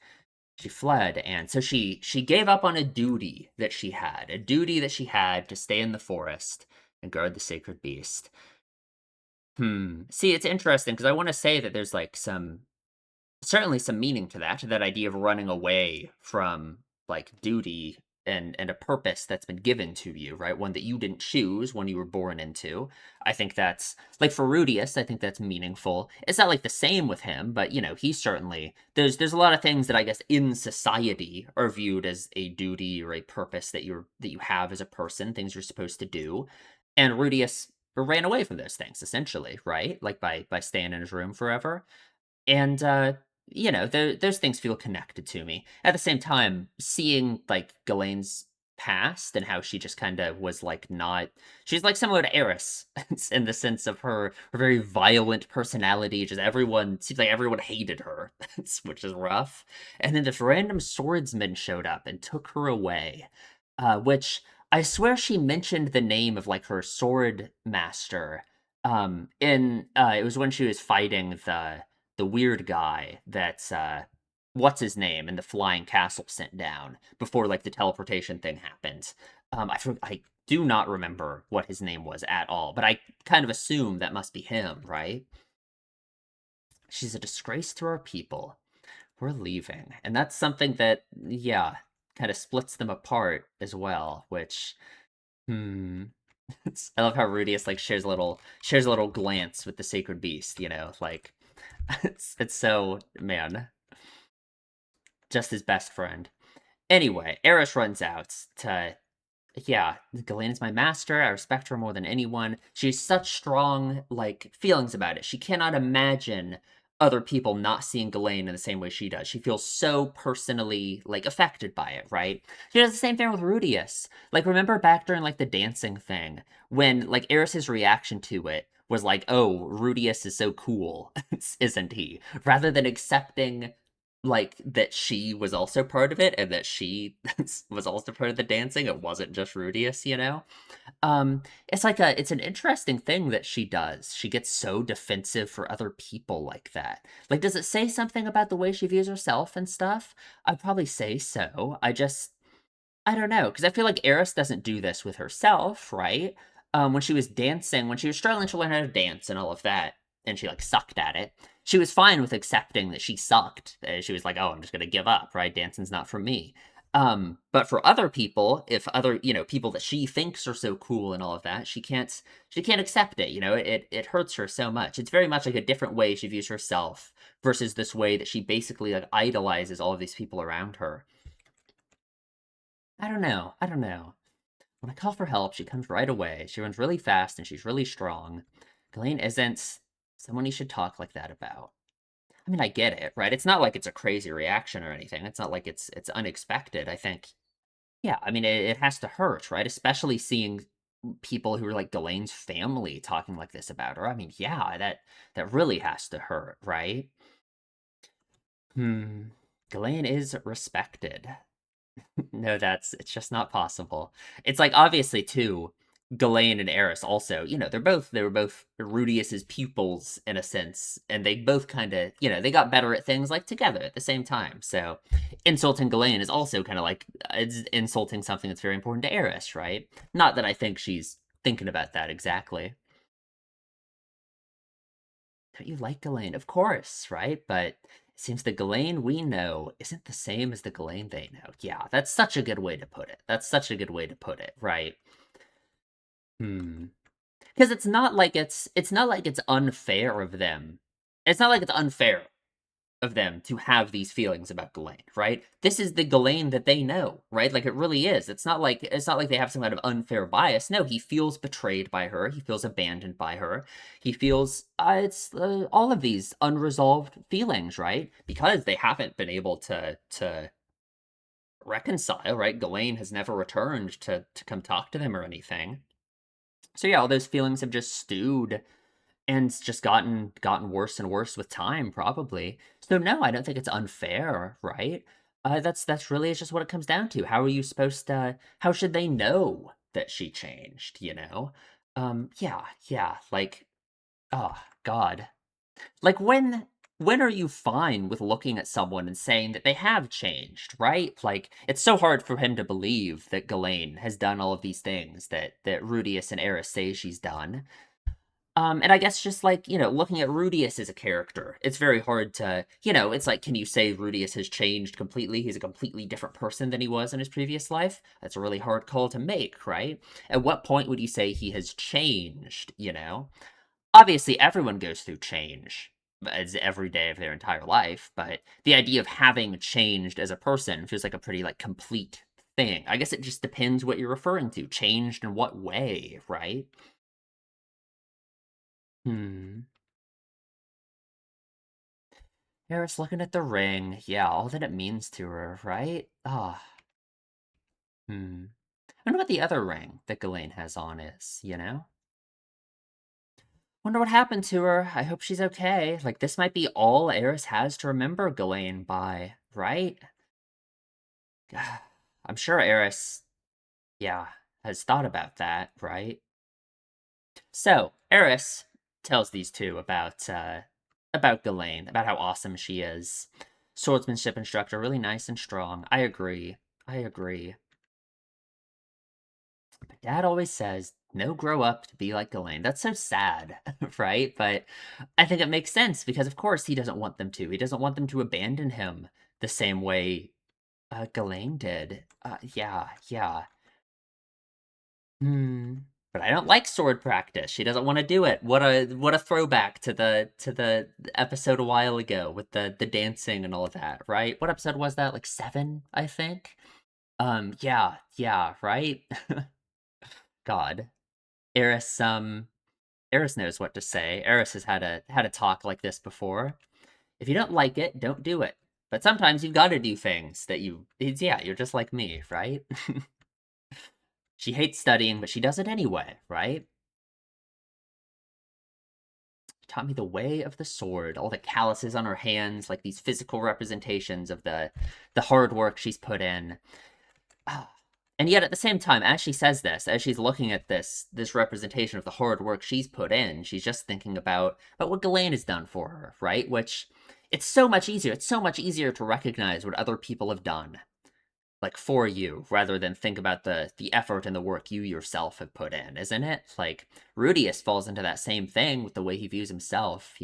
She fled, and so she gave up on a duty that she had to stay in the forest and guard the sacred beast. See, it's interesting because I want to say that there's like some certainly some meaning to that idea of running away from, like, duty and a purpose that's been given to you, right? One that you didn't choose, one you were born into. I think that's like, for Rudius, I think that's meaningful. It's not, like, the same with him, but, you know, he certainly there's a lot of things that I guess in society are viewed as a duty or a purpose that you have as a person, things you're supposed to do, and Rudius ran away from those things, essentially, right? Like, by staying in his room forever. And, you know, those things feel connected to me. At the same time, seeing, like, Ghislaine's past and how she just kinda was, like, not she's, like, similar to Eris in the sense of her very violent personality, just everyone seems like everyone hated her, which is rough. And then this random swordsman showed up and took her away, which I swear she mentioned the name of, like, her sword master, it was when she was fighting the weird guy that's what's his name in the flying castle sent down before like the teleportation thing happened. I do not remember what his name was at all, but I kind of assume that must be him, right? She's a disgrace to our people. We're leaving. And that's something that, yeah, kind of splits them apart as well, which hmm. I love how Rudius like shares a little glance with the sacred beast, you know, like it's so man, just his best friend. Anyway, Eris runs out to yeah, Ghislaine is my master. I respect her more than anyone. She has such strong, like, feelings about it. She cannot imagine other people not seeing Ghislaine in the same way she does. She feels so personally, like, affected by it, right? She does the same thing with Rudius. Like, remember back during, like, the dancing thing, when, like, Eris's reaction to it was like, oh, Rudius is so cool, isn't he? Rather than accepting like that she was also part of it and that she was also part of the dancing. It wasn't just Rudius, you know? It's like it's an interesting thing that she does. She gets so defensive for other people like that. Like, does it say something about the way she views herself and stuff? I'd probably say so. I don't know, because I feel like Eris doesn't do this with herself, right? When she was dancing, when she was struggling to learn how to dance and all of that, and she like sucked at it, she was fine with accepting that she sucked. She was like, "Oh, I'm just gonna give up, right? Dancing's not for me." But for other people, if other people that she thinks are so cool and all of that, she can't accept it. You know, it hurts her so much. It's very much like a different way she views herself versus this way that she basically like idolizes all of these people around her. I don't know. I don't know. When I call for help, she comes right away. She runs really fast and she's really strong. Ghislaine isn't someone you should talk like that about. I mean, I get it, right? It's not like it's a crazy reaction or anything. It's not like it's unexpected. I think, yeah, I mean, it has to hurt, right? Especially seeing people who are like Ghislaine's family talking like this about her. I mean, yeah, that really has to hurt, right? Hmm. Ghislaine is respected. No, it's just not possible. It's like obviously too, Ghislaine and Eris also, they were both Rudius's pupils in a sense, and they both kind of, they got better at things like together at the same time. So insulting Ghislaine is also kind of like it's insulting something that's very important to Eris, right? Not that I think she's thinking about that exactly. Don't you like Ghislaine? Of course, right? But it seems the Ghislaine we know isn't the same as the Ghislaine they know. Yeah, that's such a good way to put it. That's such a good way to put it, right? Hmm. Because it's not like it's unfair of them. It's not like it's unfair of them to have these feelings about Ghislaine, right? This is the Ghislaine that they know, right? Like, it really is. It's not like they have some kind of unfair bias. No, he feels betrayed by her. He feels abandoned by her. He feels it's all of these unresolved feelings, right? Because they haven't been able to reconcile, right? Ghislaine has never returned to come talk to them or anything. So yeah, all those feelings have just stewed and it's just gotten worse and worse with time, probably. So no, I don't think it's unfair, right? That's really it's just what it comes down to. How are you supposed to? How should they know that she changed? Yeah. Like, oh God, like when are you fine with looking at someone and saying that they have changed, right? Like, it's so hard for him to believe that Ghislaine has done all of these things that Rudius and Eris say she's done. And I guess just like, looking at Rudius as a character, it's very hard to, it's like, can you say Rudius has changed completely? He's a completely different person than he was in his previous life? That's a really hard call to make, right? At what point would you say he has changed? Obviously, everyone goes through change as every day of their entire life, but the idea of having changed as a person feels like a pretty, like, complete thing. I guess it just depends what you're referring to. Changed in what way, right? Hmm. Eris looking at the ring. Yeah, all that it means to her, right? Ah, hmm. I wonder what the other ring that Ghislaine has on is? Wonder what happened to her. I hope she's okay. Like, this might be all Eris has to remember Ghislaine by, right? I'm sure Eris, yeah, has thought about that, right? So, Eris tells these two about Ghislaine, about how awesome she is. Swordsmanship instructor, really nice and strong. I agree. I agree. But Dad always says, no, grow up to be like Ghislaine. That's so sad, right? But I think it makes sense because, of course, he doesn't want them to. He doesn't want them to abandon him the same way Ghislaine did. Yeah. Hmm. But I don't like sword practice. She doesn't want to do it. What a throwback to the episode a while ago with the dancing and all of that, right? What episode was that? Like 7, I think. Yeah, right? God. Eris, Eris knows what to say. Eris has had a talk like this before. If you don't like it, don't do it. But sometimes you've got to do things that yeah, you're just like me, right? She hates studying, but she does it anyway, right? She taught me the way of the sword, all the calluses on her hands, like these physical representations of the hard work she's put in. Ah. And yet at the same time, as she says this, as she's looking at this representation of the hard work she's put in, she's just thinking about what Ghislaine has done for her, right? Which it's so much easier. It's so much easier to recognize what other people have done, like, for you, rather than think about the effort and the work you yourself have put in, isn't it? Like, Rudius falls into that same thing with the way he views himself?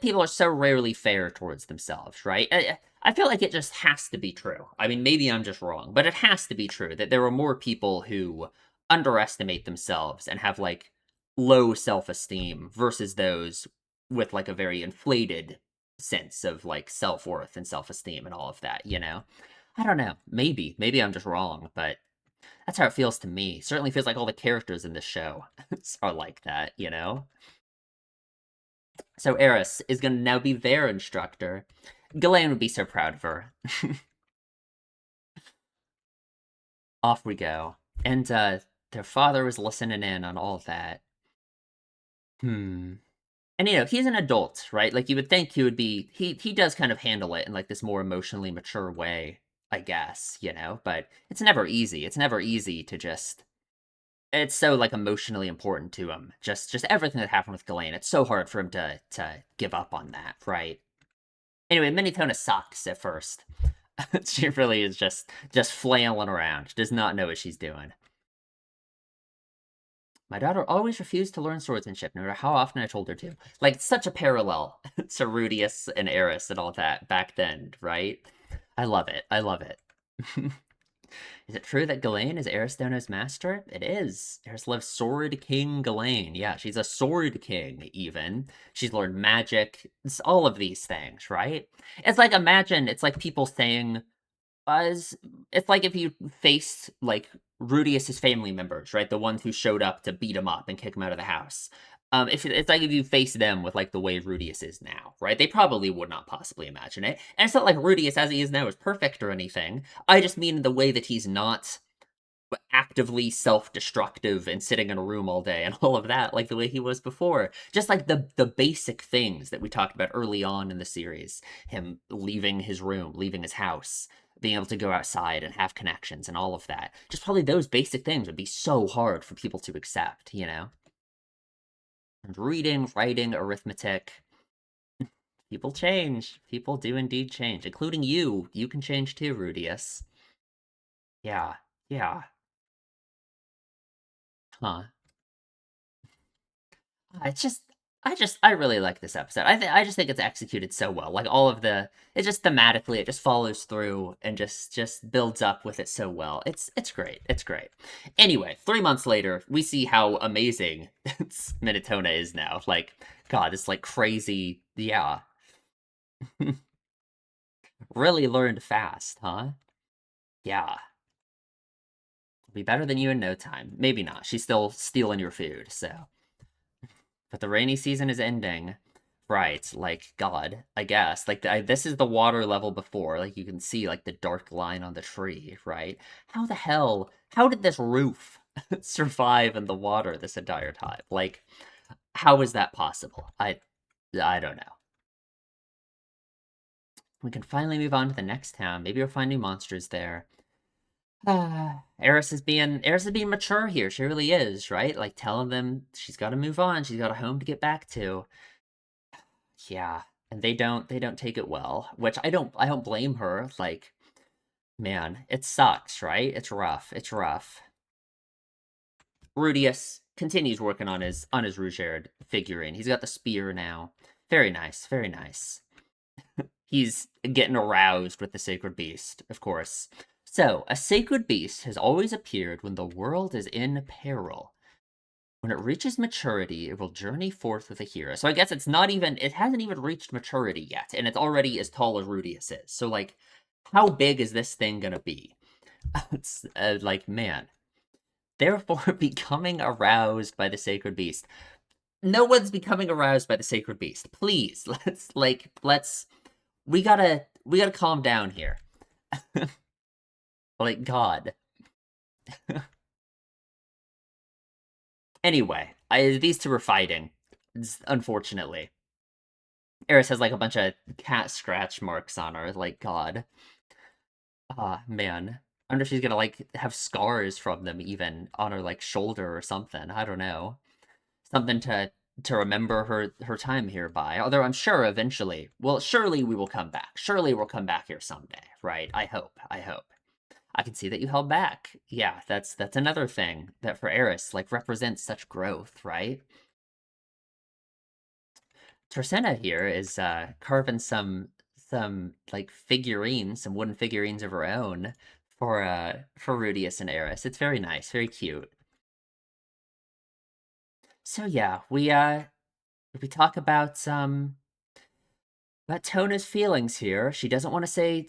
People are so rarely fair towards themselves, right? I feel like it just has to be true. I mean, maybe I'm just wrong, but it has to be true that there are more people who underestimate themselves and have, like, low self-esteem versus those with, like, a very inflated sense of, like, self-worth and self-esteem and all of that? I don't know. Maybe I'm just wrong, but that's how it feels to me. Certainly feels like all the characters in this show are like that? So Eris is going to now be their instructor. Ghislaine would be so proud of her. Off we go. And their father was listening in on all of that. Hmm. And he's an adult, right? Like, you would think he would be he does kind of handle it in, like, this more emotionally mature way, I guess, but it's never easy. It's never easy to just it's so, like, emotionally important to him. Just everything that happened with Ghislaine. It's so hard for him to give up on that, right? Anyway, Minitona sucks at first. She really is just flailing around. She does not know what she's doing. My daughter always refused to learn swordsmanship, no matter how often I told her to. Like, such a parallel to Rudius and Eris and all that back then, right? I love it. I love it. Is it true that Ghislaine is Aristona's master? It is. Eris loves Sword King Ghislaine. Yeah, she's a Sword King, even. She's learned magic. It's all of these things, right? It's like, imagine, it's like people saying, was it's like if you faced like Rudius's family members, right? The ones who showed up to beat him up and kick him out of the house. If it's like if you face them with like the way Rudius is now, right? They probably would not possibly imagine it. And it's not like Rudius as he is now is perfect or anything. I just mean the way that he's not actively self-destructive and sitting in a room all day and all of that, like the way he was before. Just like the basic things that we talked about early on in the series. Him leaving his room, leaving his house, being able to go outside and have connections and all of that. Just probably those basic things would be so hard for people to accept, you know? And reading, writing, arithmetic. People change. People do indeed change, including you. You can change too, Rudius. Yeah, yeah. Huh. It's just I really like this episode. I just think it's executed so well. Like all of the it just thematically it just follows through and just builds up with it so well. It's great. It's great. Anyway, 3 months later, we see how amazing Minotona is now. Like God, it's like crazy. Yeah, really learned fast, huh? Yeah, be better than you in no time. Maybe not. She's still stealing your food, so. But the rainy season is ending. Right, like, God, I guess. Like, this is the water level before. Like, you can see, like, the dark line on the tree, right? How the hell? How did this roof survive in the water this entire time? Like, how is that possible? I don't know. We can finally move on to the next town. Maybe we'll find new monsters there. Eris is being mature here. She really is, right? Like telling them she's got to move on. She's got a home to get back to. Yeah, and they don't take it well, which I don't blame her. Like, man, it sucks, right? It's rough. It's rough. Rudius continues working on his Rougerd figurine. He's got the spear now. Very nice. Very nice. He's getting aroused with the sacred beast, of course. So, a sacred beast has always appeared when the world is in peril. When it reaches maturity, it will journey forth with a hero. So I guess it hasn't even reached maturity yet, and it's already as tall as Rudius is. So, like, how big is this thing gonna be? It's like, man. Therefore, becoming aroused by the sacred beast. No one's becoming aroused by the sacred beast. Please, we gotta calm down here. Like, God. Anyway, these two are fighting, unfortunately. Eris has like a bunch of cat scratch marks on her. Like, God. Ah, man. I wonder if she's gonna like have scars from them even on her like shoulder or something. I don't know. Something to remember her time here by. Although I'm sure eventually, well, surely we will come back. Surely we'll come back here someday, right? I hope. I hope. I can see that you held back. Yeah, that's another thing that for Eris like represents such growth, right? Tersenna here is carving some like figurines, some wooden figurines of her own for Rudius and Eris. It's very nice, very cute. So yeah, we talk about Tona's feelings here. She doesn't want to say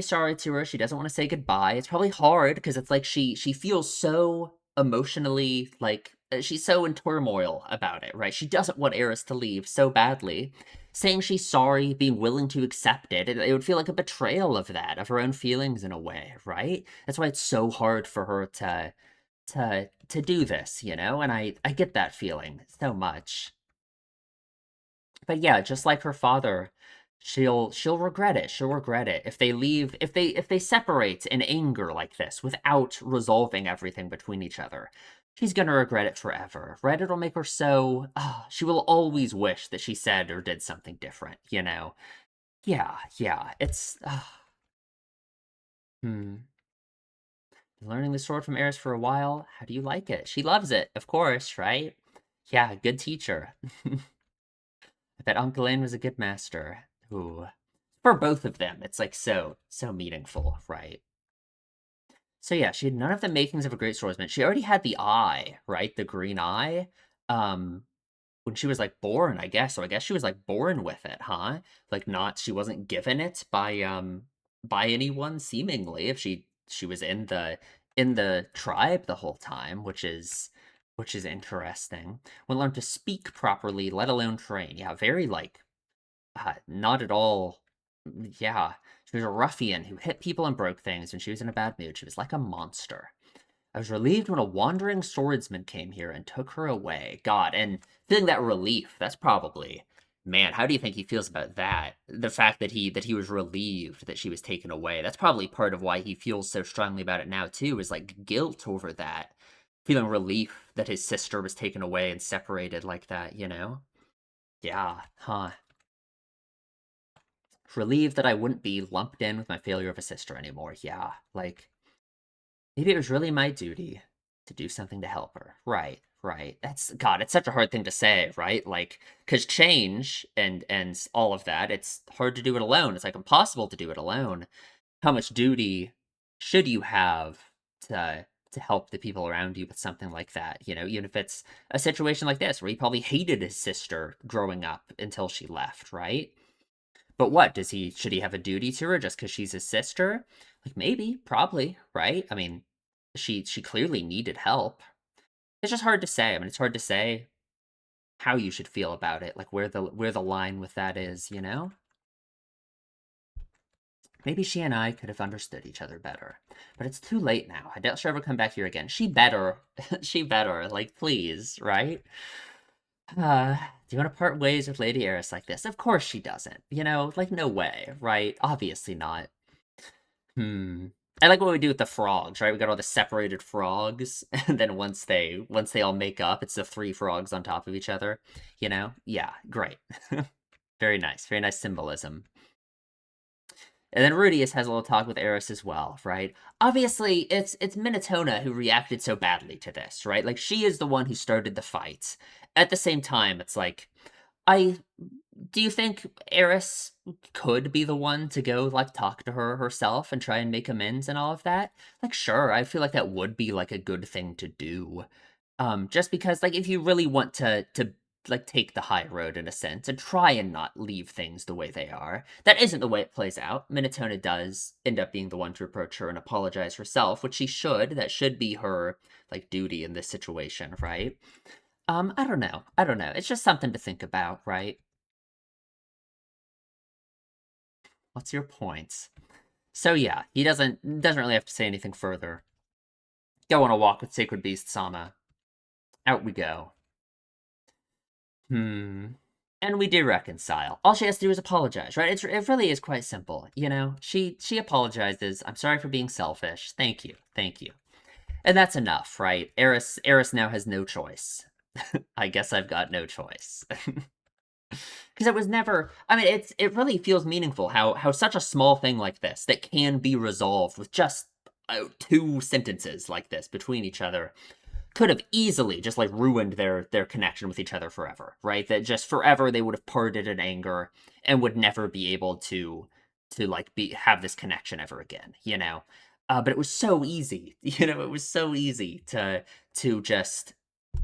sorry to her. She doesn't want to say goodbye. It's probably hard because it's like she feels so emotionally like she's so in turmoil about it, right? She doesn't want Eris to leave so badly. Saying she's sorry, being willing to accept it would feel like a betrayal of that, of her own feelings in a way, right? That's why it's so hard for her to do this, you know? And I get that feeling so much. But yeah, just like her father, she'll regret it. She'll regret it if they leave if they separate in anger like this without resolving everything between each other. She's gonna regret it forever, right? It'll make her so she will always wish that she said or did something different, you know? Yeah, yeah. It's hmm. Learning the sword from Eris for a while. How do you like it? She loves it, of course, right? Yeah, good teacher. I bet Uncle Lane was a good master. Ooh. For both of them, it's like so meaningful, right? So yeah, she had none of the makings of a great swordsman. She already had the eye, right? The green eye. Um, when she was like born, I guess. So I guess she was like born with it, huh? Like not she wasn't given it by anyone seemingly if she was in the tribe the whole time, which is interesting. When learned to speak properly, let alone train. Yeah, very like not at all. Yeah, she was a ruffian who hit people and broke things when she was in a bad mood. She was like a monster. I was relieved when a wandering swordsman came here and took her away. God, and feeling that relief, that's probably man, how do you think he feels about that? The fact that he was relieved that she was taken away. That's probably part of why he feels so strongly about it now too, is like guilt over that. Feeling relief that his sister was taken away and separated like that, you know? Yeah, huh. Relieved that I wouldn't be lumped in with my failure of a sister anymore. Yeah, like maybe it was really my duty to do something to help her. Right, right. That's God, it's such a hard thing to say, right? Like cuz change and all of that, it's hard to do it alone. It's like impossible to do it alone. How much duty should you have to help the people around you with something like that, you know, even if it's a situation like this where he probably hated his sister growing up until she left, right? But what does he? Should he have a duty to her just because she's his sister? Like maybe, probably, right? I mean, she clearly needed help. It's just hard to say. I mean, it's hard to say how you should feel about it, like where the line with that is, you know? Maybe she and I could have understood each other better. But it's too late now. I doubt she'll ever come back here again. She better. She better. Like, please, right? Do you want to part ways with Lady Eris like this? Of course she doesn't. You know, like, no way, right? Obviously not. Hmm. I like what we do with the frogs, right? We got all the separated frogs, and then once they all make up, it's the three frogs on top of each other. You know? Yeah, great. Very nice. Very nice symbolism. And then Rudius has a little talk with Eris as well, right? Obviously, it's Minotona who reacted so badly to this, right? Like she is the one who started the fight. At the same time, it's like I do you think Eris could be the one to go like talk to her herself and try and make amends and all of that? Like sure, I feel like that would be like a good thing to do. Just because like if you really want to like take the high road in a sense and try and not leave things the way they are. That isn't the way it plays out. Minotona does end up being the one to approach her and apologize herself, which she should. That should be her like duty in this situation, right? I don't know. I don't know. It's just something to think about, right? What's your point? So yeah, he doesn't really have to say anything further. Go on a walk with Sacred Beast Sama. Out we go. Hmm. And we do reconcile. All she has to do is apologize, right? It really is quite simple, you know. She apologizes. I'm sorry for being selfish. Thank you, thank you, and that's enough, right? Eris now has no choice. I guess I've got no choice. Because it was never. I mean, it really feels meaningful how such a small thing like this that can be resolved with just two sentences like this between each other could have easily just like ruined their connection with each other forever, right? That just forever they would have parted in anger and would never be able to like be have this connection ever again, you know. But it was so easy, you know. It was so easy to just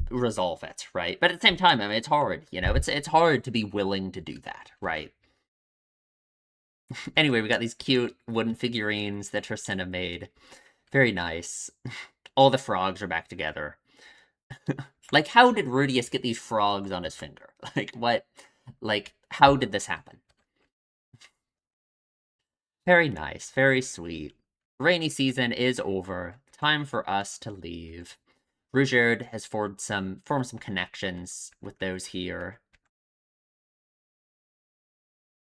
resolve it, right? But at the same time, I mean, it's hard, you know. It's hard to be willing to do that, right? Anyway, we got these cute wooden figurines that Tristina made. Very nice. All the frogs are back together. Like, how did Rudius get these frogs on his finger? Like, what? Like, how did this happen? Very nice, very sweet. Rainy season is over. Time for us to leave. Rugierd has formed some connections with those here.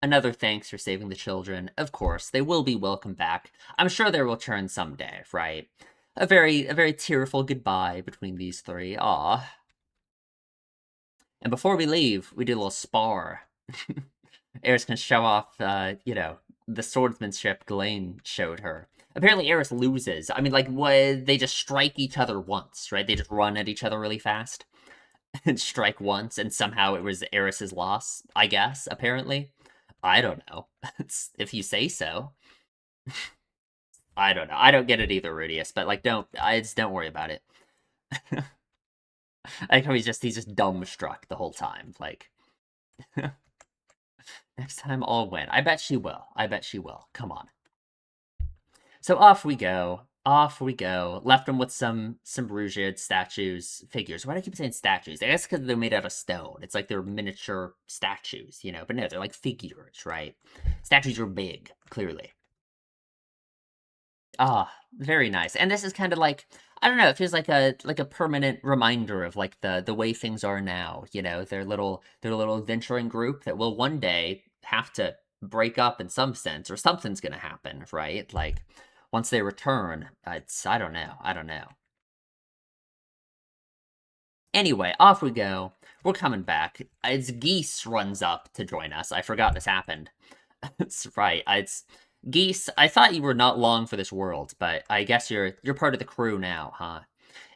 Another thanks for saving the children. Of course, they will be welcome back. I'm sure they will return someday, right? A very tearful goodbye between these three. Ah. And before we leave, we do a little spar. Eris can show off, you know, the swordsmanship Ghislaine showed her. Apparently, Eris loses. I mean, like, what? They just strike each other once, right? They just run at each other really fast and strike once, and somehow it was Eris's loss, I guess, apparently. I don't know. If you say so. I don't know. I don't get it either, Rudius. But like, don't worry about it. I like how he's just dumbstruck the whole time. Like, next time I'll win. I bet she will. I bet she will. Come on. So off we go. Off we go. Left them with some Rougeade statues, figures. Why do I keep saying statues? I guess because they're made out of stone. It's like they're miniature statues, you know. But no, they're like figures, right? Statues are big, clearly. Ah, very nice. And this is kind of like, I don't know, it feels like a permanent reminder of like the way things are now, you know, their little adventuring group that will one day have to break up in some sense or something's going to happen, right? Like once they return, it's I don't know. I don't know. Anyway, off we go. We're coming back. It's Geese runs up to join us. I forgot this happened. That's right. It's Geese. I thought you were not long for this world, but I guess you're part of the crew now, huh?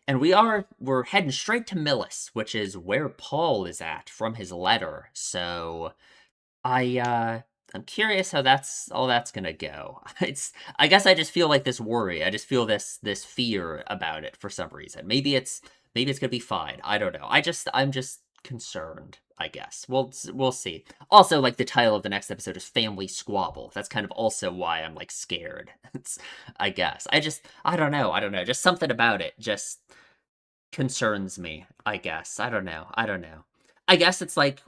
And we're heading straight to Millis, which is where Paul is at from his letter. So I'm curious how that's gonna go. It's I guess I just feel like this worry. I just feel this fear about it for some reason. Maybe it's gonna be fine. I don't know. I'm just concerned, I guess. We'll see. Also, like the title of the next episode is Family Squabble. That's kind of also why I'm like scared. It's I guess. I don't know. I don't know. Just something about it just concerns me, I guess. I don't know. I don't know. I guess it's like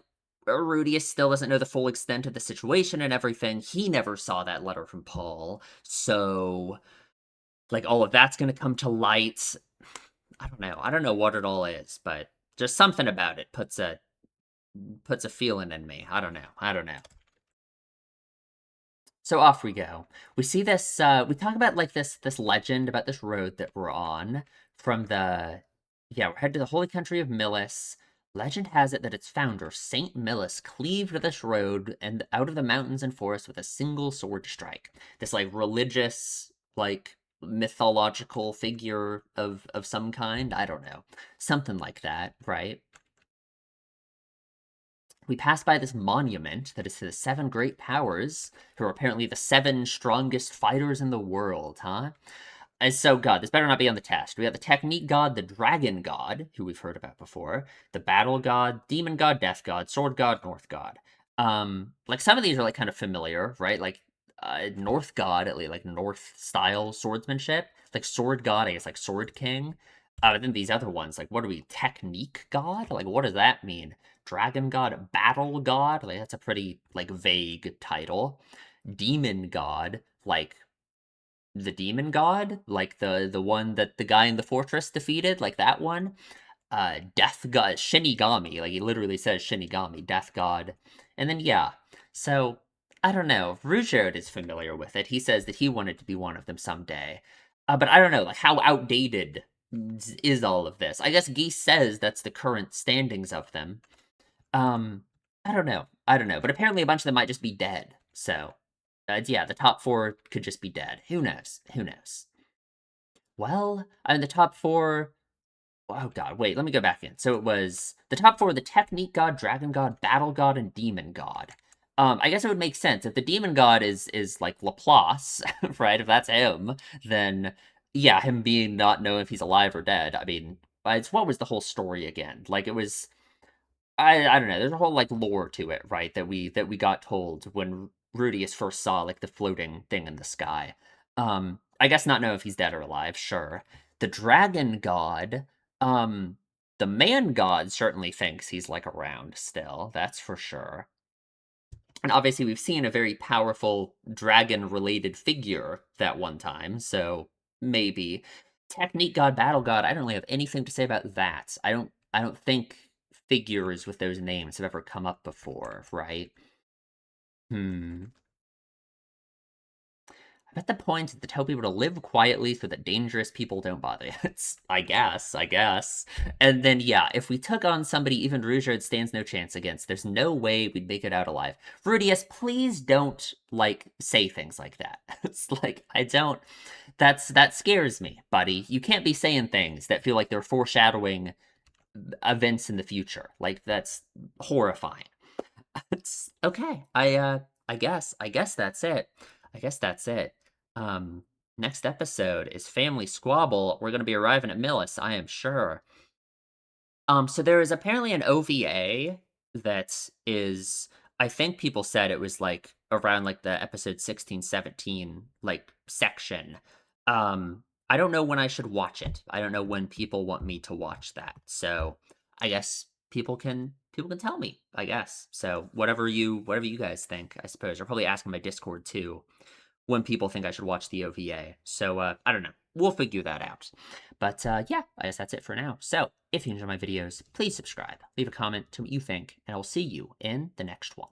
Rudius still doesn't know the full extent of the situation and everything. He never saw that letter from Paul. So, like, all of that's going to come to light. I don't know. I don't know what it all is, but just something about it puts a feeling in me. I don't know. I don't know. So off we go. We see this we talk about like this legend about this road that we're on from the yeah, we're headed to the holy country of Millis. Legend has it that its founder, Saint Millis, cleaved this road and out of the mountains and forests with a single sword strike. This like religious, like mythological figure of some kind. I don't know. Something like that, right? We pass by this monument that is to the seven great powers, who are apparently the seven strongest fighters in the world, huh? And so, God, this better not be on the test. We have the technique god, the dragon god, who we've heard about before, the battle god, demon god, death god, sword god, north god. Like some of these are like kind of familiar, right? Like North god, at least like North style swordsmanship, like sword god, I guess like sword king. But then these other ones, like what are we? Technique god? Like what does that mean? Dragon god, battle god? Like that's a pretty like vague title. Demon god, like the demon god, like the one that the guy in the fortress defeated, like that one. Death god, Shinigami, like he literally says Shinigami, death god. And then yeah, so I don't know. Ruijerd is familiar with it. He says that he wanted to be one of them someday. But I don't know, like how outdated is all of this? I guess Geese says that's the current standings of them. Um, I don't know. I don't know. But apparently a bunch of them might just be dead. So yeah, the top four could just be dead. Who knows? Who knows? Well, I mean, the top four. Oh god, wait, let me go back in. So it was the top four: the Technique God, Dragon God, Battle God, and Demon God. I guess it would make sense if the Demon God is like Laplace, right? If that's him, then yeah, him being not know if he's alive or dead. I mean, it's what was the whole story again? Like it was I don't know. There's a whole like lore to it, right? That we got told when Rudius first saw like the floating thing in the sky. I guess not know if he's dead or alive. Sure. The dragon god, um, the man god certainly thinks he's like around still. That's for sure. And obviously, we've seen a very powerful dragon-related figure that one time. So maybe technique god, battle god. I don't really have anything to say about that. I don't think figures with those names have ever come up before, right? Hmm. I bet the point is to tell people to live quietly so that dangerous people don't bother you. It's, I guess. And then, yeah, if we took on somebody even Ruijerd stands no chance against, there's no way we'd make it out alive. Rudius, please don't, like, say things like that. It's like, I don't, that scares me, buddy. You can't be saying things that feel like they're foreshadowing events in the future. Like, that's horrifying. It's okay. I guess that's it. I guess that's it. Um Next episode is Family Squabble. We're gonna be arriving at Millis, I am sure. So there is apparently an OVA that is I think people said it was, like, around, like, the episode 16, 17, like, section. I don't know when I should watch it. I don't know when people want me to watch that. So, I guess people can tell me, I guess. So, whatever you guys think, I suppose. Or probably ask in my Discord too when people think I should watch the OVA. So, I don't know. We'll figure that out. But, yeah, I guess that's it for now. So, if you enjoy my videos, please subscribe, leave a comment to what you think, and I will see you in the next one.